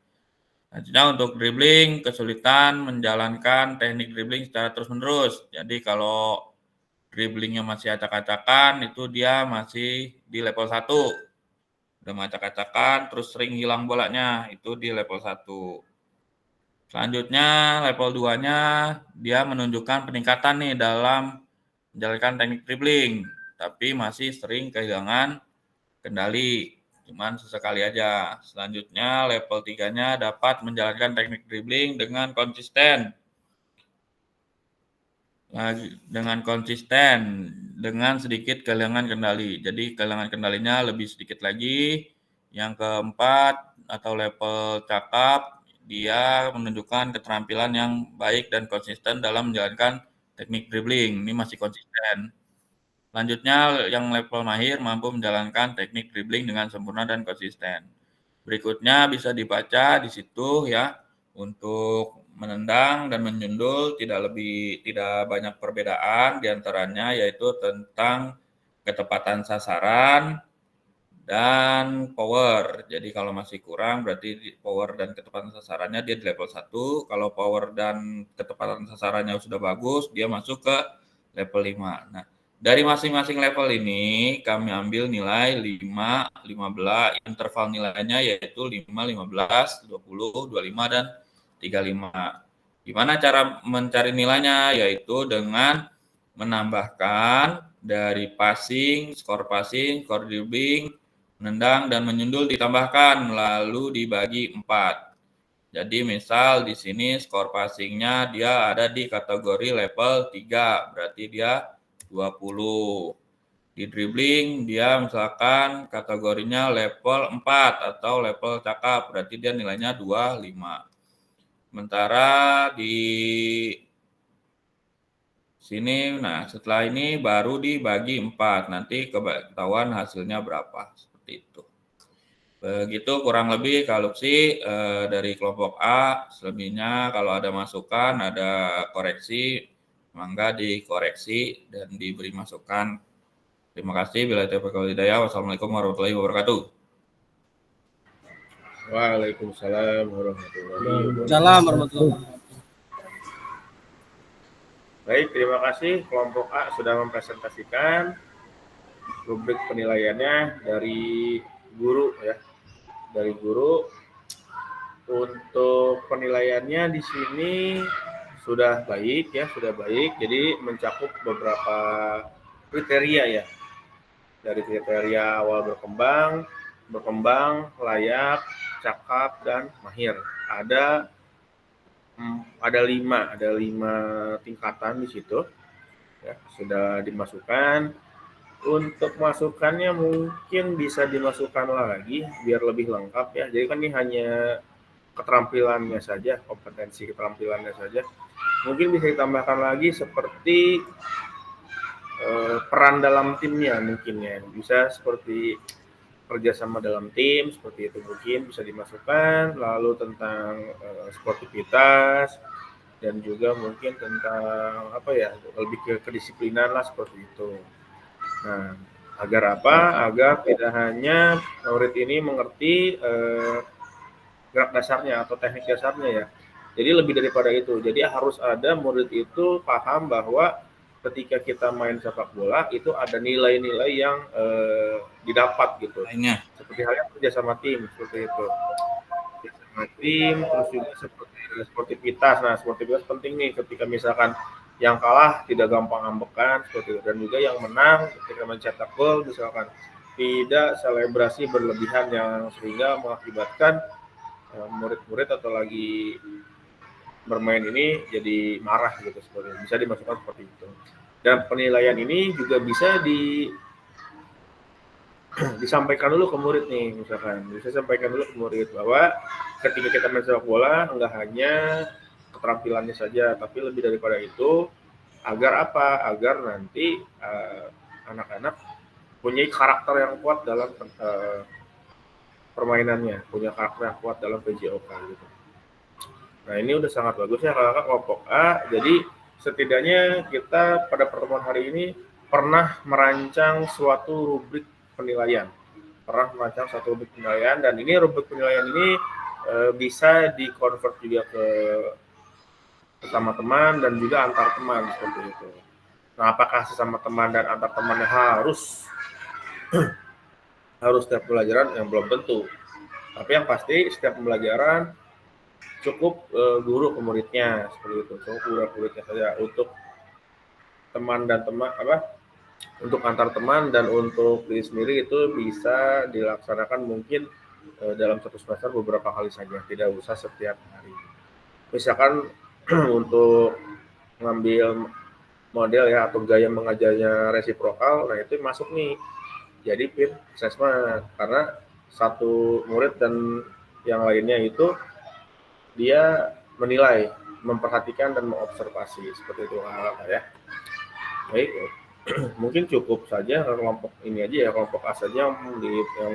Selanjutnya untuk dribbling, kesulitan menjalankan teknik dribbling secara terus-menerus. Jadi kalau dribblingnya masih acak-acakan, itu dia masih di level 1. Udah acak-acakan, terus sering hilang bolanya, itu di level 1. Selanjutnya level 2-nya dia menunjukkan peningkatan nih dalam menjalankan teknik dribbling, tapi masih sering kehilangan kendali, cuman sesekali aja. Selanjutnya level 3-nya dapat menjalankan teknik dribbling dengan konsisten. Dengan sedikit kehilangan kendali. Jadi kehilangan kendalinya lebih sedikit lagi. Yang keempat atau level cakap, dia menunjukkan keterampilan yang baik dan konsisten dalam menjalankan teknik dribbling. Ini masih konsisten. Selanjutnya yang level mahir mampu menjalankan teknik dribbling dengan sempurna dan konsisten. Berikutnya bisa dibaca di situ ya. Untuk menendang dan menyundul tidak banyak perbedaan diantaranya yaitu tentang ketepatan sasaran dan power. Jadi kalau masih kurang berarti power dan ketepatan sasarannya dia di level 1. Kalau power dan ketepatan sasarannya sudah bagus, dia masuk ke level 5. Nah, dari masing-masing level ini kami ambil nilai 5, 15, interval nilainya yaitu 5, 15, 20, 25, dan 35. Gimana cara mencari nilainya? Yaitu dengan menambahkan dari passing, skor dribbling, menendang dan menyundul ditambahkan lalu dibagi 4. Jadi misal di sini skor passingnya dia ada di kategori level 3, berarti dia 20. Di dribbling dia misalkan kategorinya level 4 atau level cakap, berarti dia nilainya 25. Sementara di sini, nah setelah ini baru dibagi 4, nanti ketahuan hasilnya berapa, seperti itu. Begitu kurang lebih Kalupsi dari kelompok A. Selebihnya kalau ada masukan, ada koreksi, mangga dikoreksi dan diberi masukan. Terima kasih. Bila taufiq wal hidayah. Wassalamualaikum warahmatullahi wabarakatuh. Waalaikumsalam warahmatullahi wabarakatuh. Salam warahmatullahi wabarakatuh. Baik, terima kasih kelompok A sudah mempresentasikan rubrik penilaiannya dari guru ya. Dari guru. Untuk penilaiannya di sini sudah baik ya, sudah baik. Jadi mencakup beberapa kriteria ya. Dari kriteria awal berkembang, layak, cakap, dan mahir. Ada 5 tingkatan di situ ya, sudah dimasukkan. Untuk masukannya mungkin bisa dimasukkan lagi biar lebih lengkap ya. Jadi kan ini hanya keterampilannya saja, kompetensi keterampilannya saja. Mungkin bisa ditambahkan lagi seperti peran dalam timnya mungkin ya. Bisa seperti kerjasama dalam tim, seperti itu mungkin bisa dimasukkan. Lalu tentang sportivitas dan juga mungkin tentang apa ya, lebih ke kedisiplinan lah seperti itu. Nah, agar apa? Agar tidak hanya murid ini mengerti gerak dasarnya atau teknik dasarnya ya. Jadi lebih daripada itu. Jadi harus ada murid itu paham bahwa ketika kita main sepak bola itu ada nilai-nilai yang didapat gitu. Lainnya. Seperti halnya kerja sama tim seperti itu. Kerja sama tim, terus juga seperti sportivitas. Nah, sportivitas penting nih ketika misalkan yang kalah tidak gampang ambekan seperti itu, dan juga yang menang ketika mencetak gol misalkan tidak selebrasi berlebihan yang sehingga mengakibatkan murid-murid atau lagi bermain ini jadi marah gitu, seperti itu. Bisa dimasukkan seperti itu. Dan penilaian ini juga bisa disampaikan dulu ke murid nih, misalkan bisa sampaikan dulu ke murid bahwa ketika kita main sepak bola nggak hanya keterampilannya saja, tapi lebih daripada itu, agar apa? Agar nanti anak-anak punya karakter yang kuat dalam permainannya, punya karakter yang kuat dalam PJOK gitu. Nah, ini udah sangat bagus ya kakak kelompok A. Jadi setidaknya kita pada pertemuan hari ini pernah merancang suatu rubrik penilaian. Dan ini rubrik penilaian ini bisa di-convert juga ke sesama teman dan juga antar teman seperti itu. Nah, apakah sesama teman dan antar temannya harus setiap pembelajaran? Yang belum tentu. Tapi yang pasti setiap pembelajaran cukup guru ke muridnya seperti itu. Cukup guru ke muridnya saja. Untuk teman dan teman untuk antar teman dan untuk diri sendiri itu bisa dilaksanakan mungkin dalam satu semester beberapa kali saja, tidak usah setiap hari. Misalkan untuk ngambil model ya atau gaya mengajarnya resiprokal, nah itu masuk nih jadi peer assessment, karena satu murid dan yang lainnya itu dia menilai, memperhatikan dan mengobservasi seperti itu ya. Baik, mungkin cukup saja kelompok ini aja ya, kelompok A saja yang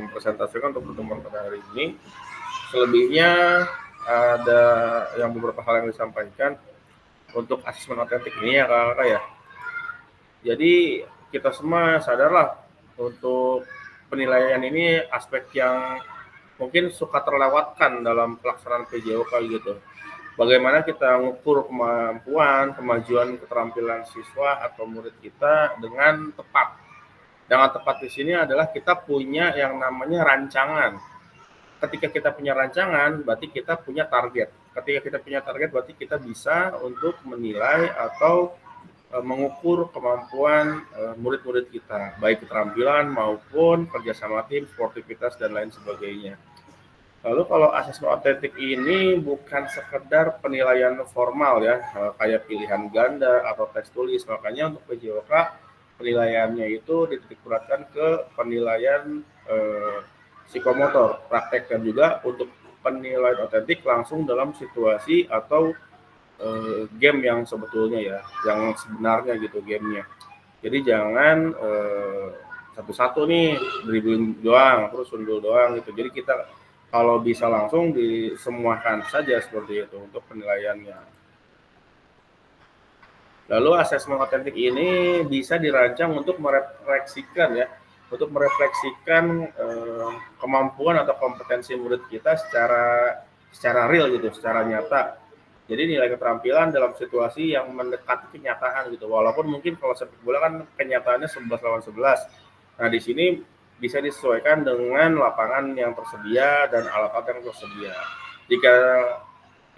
mempresentasikan untuk pertemuan pada hari ini. Selebihnya ada yang beberapa hal yang disampaikan untuk asesmen otentik ini ya kakak ya. Jadi kita semua sadarlah untuk penilaian ini aspek yang mungkin suka terlewatkan dalam pelaksanaan PJOK gitu. Bagaimana kita mengukur kemampuan, kemajuan, keterampilan siswa atau murid kita dengan tepat. Dengan tepat di sini adalah kita punya yang namanya rancangan. Ketika kita punya rancangan, berarti kita punya target. Ketika kita punya target, berarti kita bisa untuk menilai atau mengukur kemampuan murid-murid kita, baik keterampilan maupun kerjasama tim, sportivitas dan lain sebagainya. Lalu kalau asesmen otentik ini bukan sekedar penilaian formal ya, kayak pilihan ganda atau tes tulis. Makanya untuk PJOK penilaiannya itu dititikberatkan ke penilaian psikomotor, praktek, dan juga untuk penilaian otentik langsung dalam situasi atau game yang sebetulnya ya, yang sebenarnya gitu gamenya. Jadi jangan satu-satu nih dribbling doang, terus sundul doang gitu. Jadi kita kalau bisa langsung disemuakan saja seperti itu untuk penilaiannya. Lalu asesmen otentik ini bisa dirancang untuk merefleksikan ya, untuk merefleksikan kemampuan atau kompetensi murid kita secara real gitu, secara nyata. Jadi nilai keterampilan dalam situasi yang mendekati kenyataan gitu. Walaupun mungkin kalau sepak bola kan kenyataannya 11 lawan 11. Nah, di sini bisa disesuaikan dengan lapangan yang tersedia dan alat-alat yang tersedia. Jika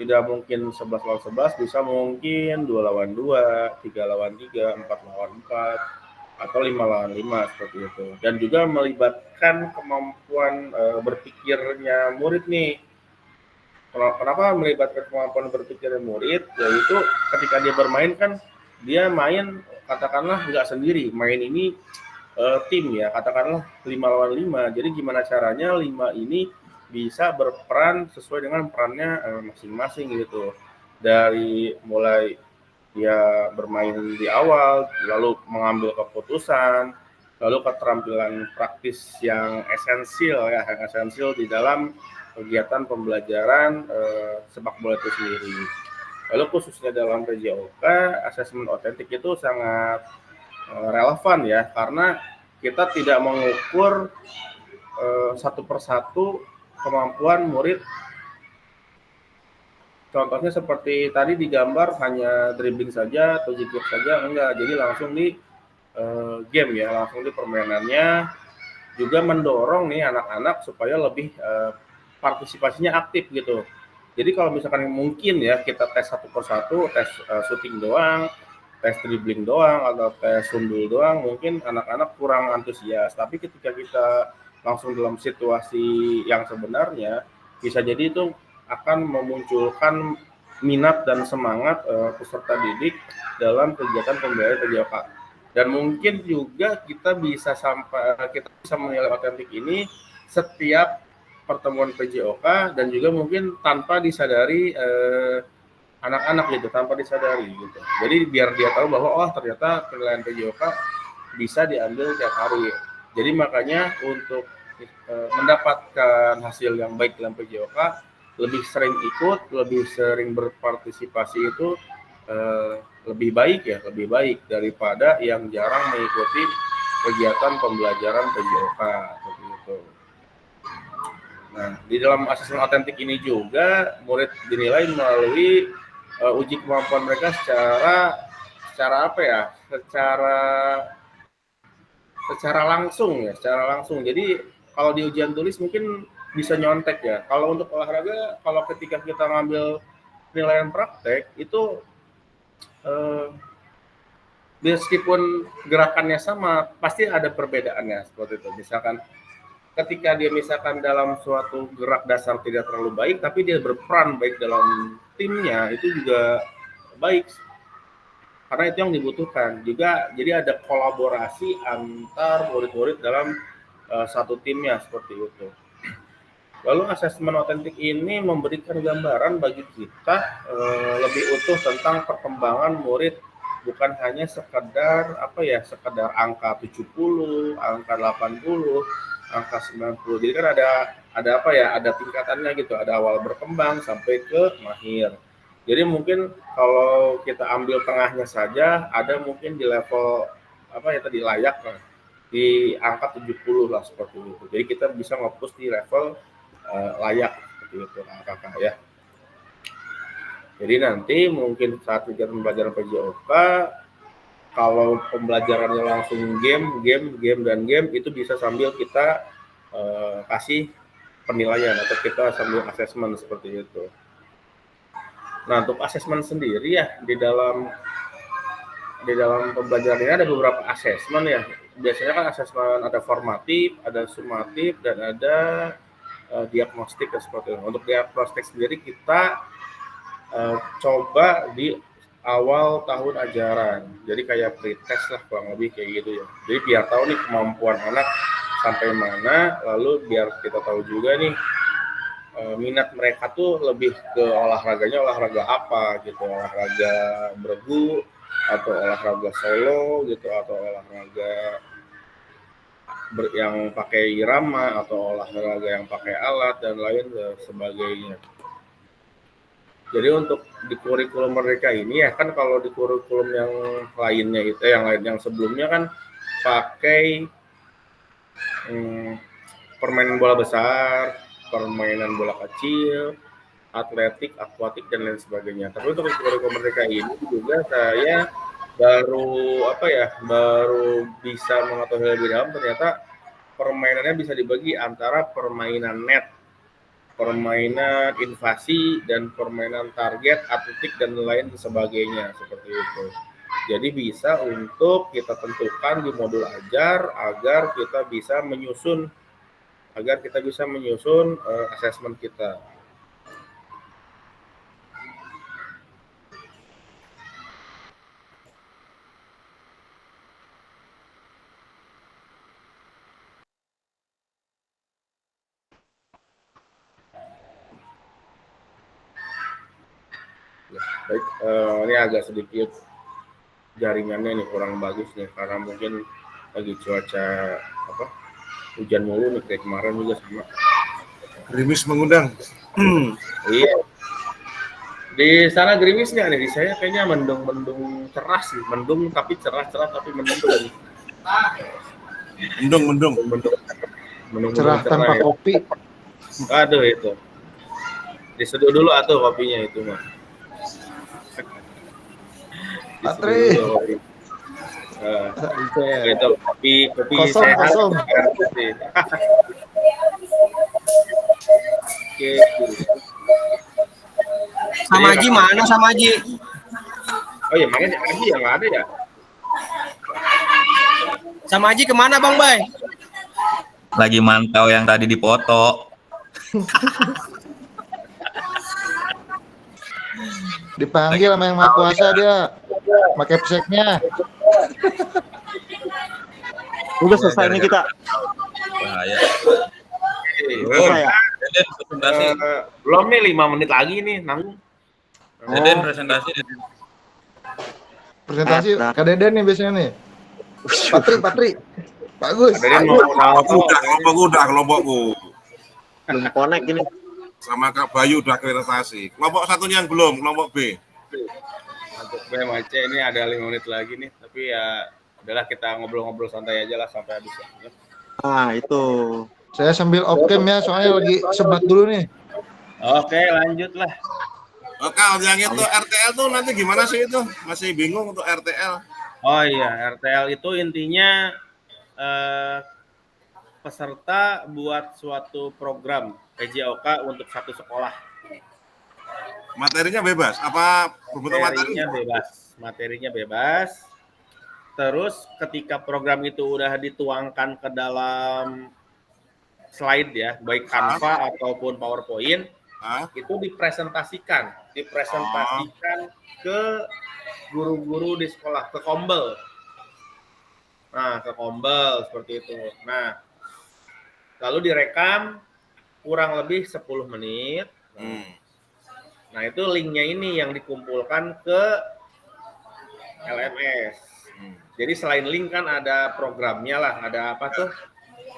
tidak mungkin 11 lawan 11, bisa mungkin 2 lawan 2, 3 lawan 3, 4 lawan 4, atau 5 lawan 5 seperti itu. Dan juga melibatkan kemampuan berpikirnya murid nih. Kenapa melibatkan kemampuan berpikirnya murid? Yaitu ketika dia bermain kan dia main katakanlah nggak sendiri, main ini tim ya, katakanlah 5 lawan 5. Jadi gimana caranya 5 ini bisa berperan sesuai dengan perannya masing-masing gitu. Dari mulai dia bermain di awal, lalu mengambil keputusan, lalu keterampilan praktis yang esensial ya, yang esensial di dalam kegiatan pembelajaran sepak bola itu sendiri. Lalu khususnya dalam PJOK, asesmen otentik itu sangat relevan ya, karena kita tidak mengukur satu persatu kemampuan murid. Contohnya seperti tadi digambar hanya dribbling saja atau zigzag saja, enggak. Jadi langsung di game ya, langsung di permainannya. Juga mendorong nih anak-anak supaya lebih partisipasinya aktif gitu. Jadi kalau misalkan mungkin ya kita tes satu persatu, tes shooting doang, tes dribbling doang, atau tes sundul doang, mungkin anak-anak kurang antusias. Tapi ketika kita langsung dalam situasi yang sebenarnya, bisa jadi itu akan memunculkan minat dan semangat peserta didik dalam kegiatan pembelajaran PJOK. Dan mungkin juga kita bisa menilai otentik ini setiap pertemuan PJOK, dan juga mungkin tanpa disadari anak-anak gitu, tanpa disadari gitu. Jadi biar dia tahu bahwa oh ternyata penilaian PJOK bisa diambil tiap hari. Jadi makanya untuk mendapatkan hasil yang baik dalam PJOK, lebih sering ikut, lebih sering berpartisipasi itu lebih baik daripada yang jarang mengikuti kegiatan pembelajaran PJOK seperti itu. Nah, di dalam asesmen otentik ini juga murid dinilai melalui uji kemampuan mereka secara apa ya? Secara langsung. Jadi kalau di ujian tulis mungkin bisa nyontek ya. Kalau untuk olahraga, kalau ketika kita ngambil penilaian praktek itu meskipun gerakannya sama, pasti ada perbedaannya seperti itu. Misalkan ketika dia misalkan dalam suatu gerak dasar tidak terlalu baik, tapi dia berperan baik dalam timnya, itu juga baik. Karena itu yang dibutuhkan. Juga jadi ada kolaborasi antar murid-murid dalam satu timnya seperti itu. Lalu asesmen otentik ini memberikan gambaran bagi kita lebih utuh tentang perkembangan murid, bukan hanya sekedar angka 70, angka 80, angka 90. Jadi kan ada tingkatannya gitu, ada awal berkembang sampai ke mahir. Jadi mungkin kalau kita ambil tengahnya saja, ada mungkin di level layak lah, di angka 70 lah seperti itu. Jadi kita bisa nge-push di level layak seperti itu kakak ya. Jadi nanti mungkin saat kegiatan pembelajaran PJOK, kalau pembelajarannya langsung game itu bisa sambil kita kasih penilaian atau kita sambil asesmen seperti itu. Nah, untuk asesmen sendiri ya, di dalam di dalam pembelajaran ini ada beberapa asesmen ya. Biasanya kan asesmen ada formatif, ada sumatif, dan ada diagnostik ya, seperti itu. Untuk diagnostik sendiri kita coba di awal tahun ajaran. Jadi kayak pretest lah kurang lebih kayak gitu ya. Jadi biar tahu nih kemampuan anak sampai mana, lalu biar kita tahu juga nih minat mereka tuh lebih ke olahraganya olahraga apa gitu, olahraga bergu atau olahraga solo gitu, atau olahraga yang pakai irama atau olahraga yang pakai alat dan lain sebagainya. Jadi untuk di kurikulum mereka ini ya kan, kalau di kurikulum yang lainnya itu yang sebelumnya kan pakai permainan bola besar, permainan bola kecil, atletik, akuatik dan lain sebagainya. Tapi untuk kurikulum mereka ini juga saya baru bisa mengetahui lebih dalam, ternyata permainannya bisa dibagi antara permainan net, permainan invasi, dan permainan target, atletik dan lain sebagainya seperti itu. Jadi bisa untuk kita tentukan di modul ajar agar kita bisa menyusun asesmen kita. Baik, ini agak sedikit jaringannya nih kurang bagus nih, karena mungkin lagi cuaca hujan mulu nih, kayak kemarin juga sama. Gerimis mengundang. Iya. Di sana gerimis nggak nih? Di saya kayaknya mendung cerah sih, mendung tapi cerah tapi mendung lagi. Mendung. Cerah tanpa ya. kopi. Aduh itu. Diseduh dulu atuh kopinya itu mah. Patri. Itu kopi Kosong. Oke. Sama Haji mana sama Haji? Oh iya, makanya Haji yang nggak ada ya? Sama Haji kemana Bang Bay? Lagi mantau yang tadi dipoto. Dipanggil sama yang maha kuasa dia. Pakai pseknya. Udah selesai nih kita. Bahaya. Selesai ya? Deden presentasi. Belum nih, 5 menit lagi nih, nanggung. Deden presentasi. Presentasi Kak Deden nih biasanya nih. Patri. Bagus. Deden mau Kelompokku. Belum connect ini. Sama Kak Bayu udah akreditasi. Kelompok satunya yang belum, kelompok B. Untuk BMC ini ada 5 menit lagi nih, tapi ya udahlah, kita ngobrol-ngobrol santai aja lah sampai habis ya. Ah, itu. Saya sambil off cam ya, soalnya lagi sebat dulu nih. Oke, lanjut lah. Oke, yang itu RTL tuh nanti gimana sih itu? Masih bingung untuk RTL. Oh iya, RTL itu intinya peserta buat suatu program PJOK untuk satu sekolah. Materinya bebas? Apa berbentuk materi? Materinya bebas. Terus ketika program itu udah dituangkan ke dalam slide ya, baik Canva ataupun PowerPoint, itu dipresentasikan ke guru-guru di sekolah, ke Kombel. Nah, ke Kombel seperti itu. Nah, lalu direkam kurang lebih 10 menit. Nah, itu linknya ini yang dikumpulkan ke LMS. Jadi selain link kan ada programnya lah, ada apa tuh?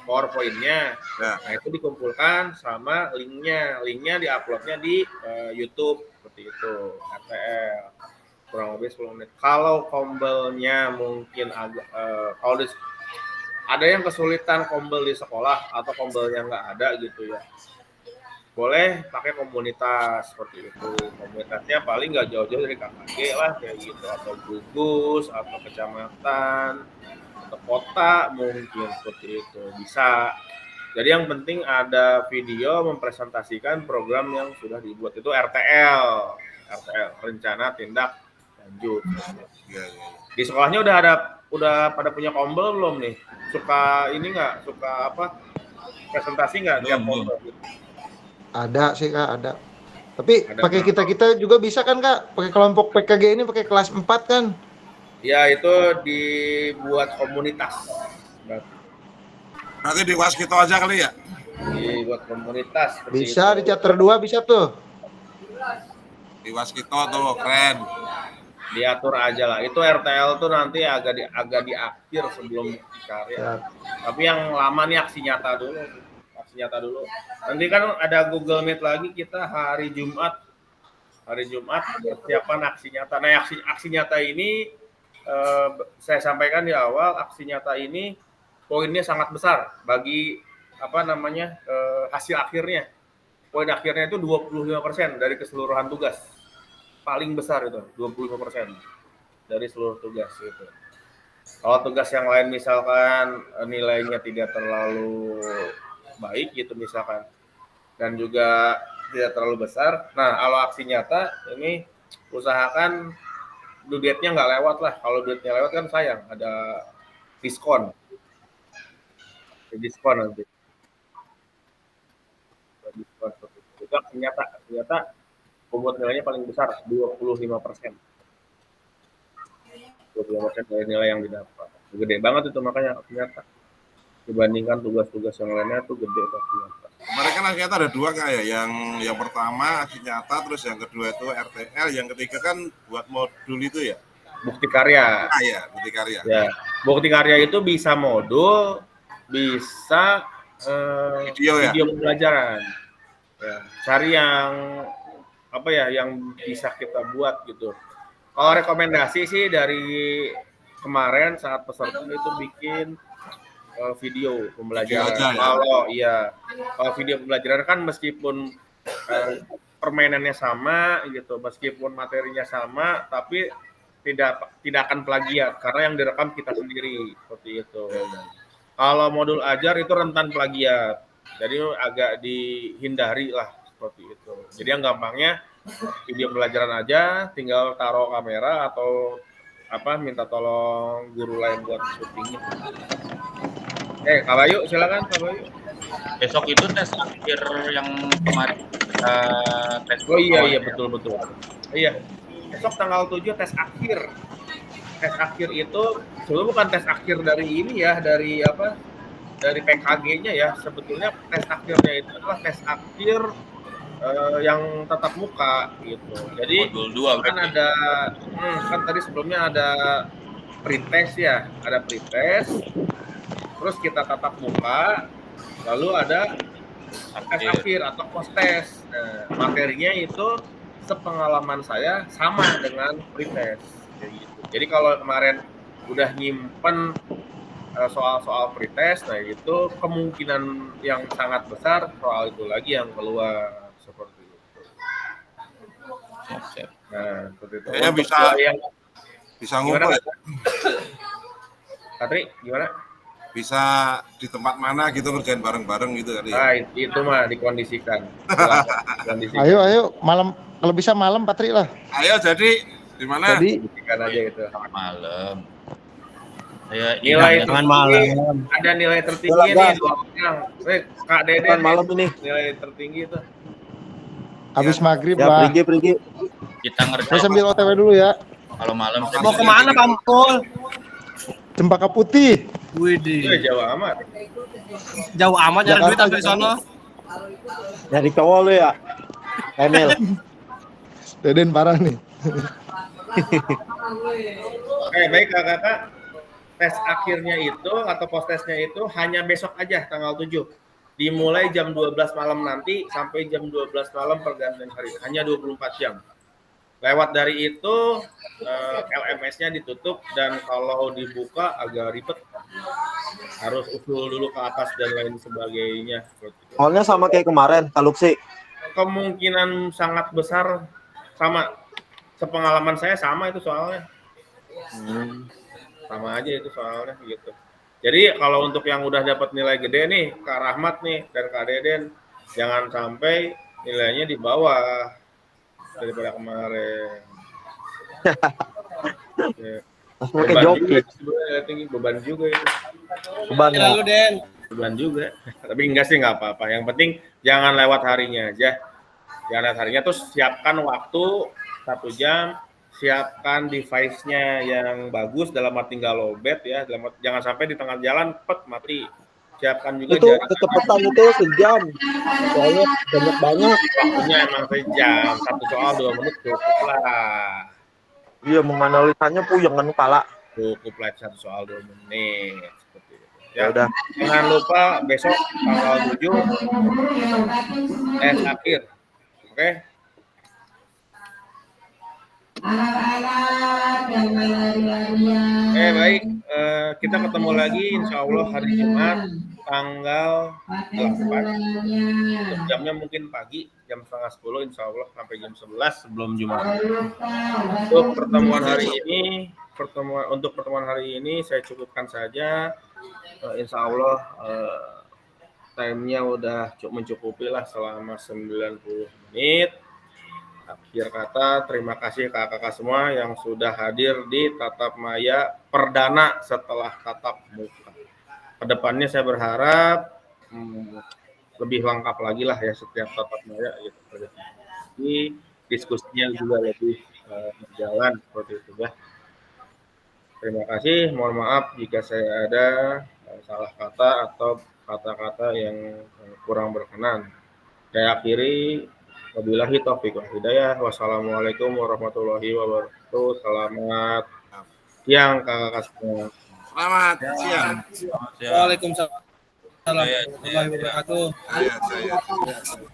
PowerPoint-nya. Nah, itu dikumpulkan sama linknya. Linknya diuploadnya di YouTube seperti itu. RTL kurang lebih 10 menit. Kalau Kombelnya mungkin agak ada yang kesulitan Kombel di sekolah atau Kombelnya nggak ada gitu ya, boleh pakai komunitas seperti itu. Komunitasnya paling nggak jauh-jauh dari KKG lah kayak gitu, atau gugus, atau kecamatan, atau kota mungkin seperti itu bisa. Jadi yang penting ada video mempresentasikan program yang sudah dibuat, itu RTL, rencana tindak lanjut. Iya, iya. Di sekolahnya udah pada punya kombel belum nih? Suka ini nggak? Suka apa? Presentasi nggak tiap Belum. kombel? Ada sih Kak, ada. Tapi Ada, pakai Kak. kita juga bisa kan Kak? Pakai kelompok PKG ini pakai kelas 4 kan? Ya itu dibuat komunitas. Nanti di Waskito aja kali ya. Dibuat komunitas. seperti Bisa itu. di chapter 2 bisa tuh. Di Waskito tuh keren. Diatur aja lah. Itu RTL tuh nanti agak di akhir sebelum bukti karya. Ya. Tapi yang lama nih aksi nyata dulu. Aksi nyata dulu. Nanti kan ada Google Meet lagi kita hari Jumat. Hari Jumat persiapan aksi nyata. Nah, aksi nyata ini saya sampaikan di awal, aksi nyata ini poinnya sangat besar bagi hasil akhirnya. Poin akhirnya itu 25% dari keseluruhan tugas. Paling besar itu 25% dari seluruh tugas itu. Kalau tugas yang lain misalkan nilainya tidak terlalu baik gitu misalkan dan juga tidak terlalu besar. Nah, kalau aksi nyata ini usahakan due date-nya nggak lewat lah. Kalau date-nya lewat kan sayang, ada diskon. Diskon nanti. Diskon. Itu aksi nyata bobot nilainya paling besar 25%. 25% dari nilai yang didapat. Gede banget itu makanya aksi nyata. Dibandingkan tugas-tugas yang lainnya tuh gede aksi nyata. Kemarin kan aksi nyata ada dua kayak yang pertama aksi nyata, terus yang kedua itu RTL, yang ketiga kan buat modul itu ya. Bukti karya. Ya, bukti karya. Ya, bukti karya itu bisa modul, bisa Video ya? video pembelajaran. Ya, cari yang bisa kita buat gitu. Kalau rekomendasi sih dari kemarin saat peserta itu bikin video pembelajaran. Video aja, ya? Kalau video pembelajaran kan meskipun permainannya sama gitu, meskipun materinya sama, tapi tidak akan plagiat karena yang direkam kita sendiri seperti itu. Kalau modul ajar itu rentan plagiat, jadi agak dihindari lah seperti itu. Jadi yang gampangnya video pelajaran aja, tinggal taruh kamera atau minta tolong guru lain buat syutingnya. Kak Bayu, silakan Kak Bayu. Besok itu tes akhir yang kemarin kita tes. Oh iya betul. Iya. Besok tanggal 7 tes akhir. Tes akhir itu sebetulnya bukan tes akhir dari ini ya, dari PKG-nya ya. Sebetulnya tes akhirnya itu adalah tes akhir yang tatap muka gitu. Jadi Modul 2 kan ada kan tadi sebelumnya ada pretest ya, ada pretest. Terus kita tatap muka, lalu ada tes akhir atau post test. Nah, materinya itu sepengalaman saya sama dengan pretest. Jadi kalau kemarin udah nyimpen soal-soal pretest, nah itu kemungkinan yang sangat besar soal itu lagi yang keluar seperti itu. Siap. Nah, seperti itu. Kayaknya bisa ngumpul ya. Patri, gimana? Bisa di tempat mana gitu ngerjain bareng-bareng gitu kali ya. Nah, itu mah dikondisikan. Ayo malam, kalau bisa malam Patri lah. Ayo jadi di mana? Jadi Dikondisikan aja gitu. Malam. Ya, Nilai jangan tertinggi, malam. ada nilai tertinggi nih dua orang. Kak Deden malam ini. nilai tertinggi itu. habis maghrib Ya, lah. pergi. kita Saya ngerjain sambil OTW dulu ya. kalau malam. Mau kemana Pak Mul? Cempaka Putih. Widih. Jauh amat. Jauh amat nyari Jakarta, duit sampai Jakarta. sono. Dari cowok lu ya, Emil. Deden parah nih. Baik kakak. Tes akhirnya itu atau post testnya itu hanya besok aja tanggal 7. Dimulai jam 12 malam nanti sampai jam 12 malam pergantian hari. Hanya 24 jam. Lewat dari itu LMS-nya ditutup dan kalau dibuka agak ribet. Harus usul dulu ke atas dan lain sebagainya. Soalnya sama kayak kemarin, Kaluksi. Kemungkinan sangat besar sama. Sepengalaman saya sama itu soalnya. Sama aja itu soalnya gitu. Jadi kalau untuk yang udah dapat nilai gede nih, Kak Rahmat nih dan Kak Deden, jangan sampai nilainya di bawah daripada kemarin. Ya. Pakai Beban joki. juga sebenarnya, tinggi beban juga itu. Beban ya. Lalu Den. Beban juga. Tapi enggak sih, nggak apa-apa. Yang penting jangan lewat harinya aja. Jangan lewat harinya, terus siapkan waktu 1 jam, siapkan device-nya yang bagus dalam arti nggak lowbat ya. Jangan sampai di tengah jalan mati. Siapkan juga Itu jarak. kecepatan itu sejam. Soalnya banyak. Waktunya emang sejam, 1 soal 2 menit cukup lah. Iya, menganalisanya puyeng kan kepala. Cukup lah 1 soal 2 menit. Seperti itu. Ya udah. Jangan lupa besok tanggal 7 akhir. Oke. Baik. Kita ketemu lagi insya Allah hari Jumat tanggal 8. Jamnya mungkin pagi, jam 9:30 insya Allah sampai jam 11 sebelum Jumat. Untuk pertemuan hari ini saya cukupkan saja. Insya Allah time-nya udah mencukupi lah selama 90 menit. Akhir kata, terima kasih kakak-kakak semua yang sudah hadir di Tatap Maya perdana setelah tatap muka. Kedepannya saya berharap lebih lengkap lagi lah ya setiap tatap maya gitu. Jadi diskusinya juga lebih berjalan seperti itu ya. Terima kasih, mohon maaf jika saya ada salah kata atau kata-kata yang kurang berkenan. Saya akhiri, wabillahi taufiq wal hidayah. Wassalamualaikum warahmatullahi wabarakatuh. Selamat siang kakak-kakak semua. Selamat siang. Selamat siang. Waalaikumsalam warahmatullahi wabarakatuh. Saya.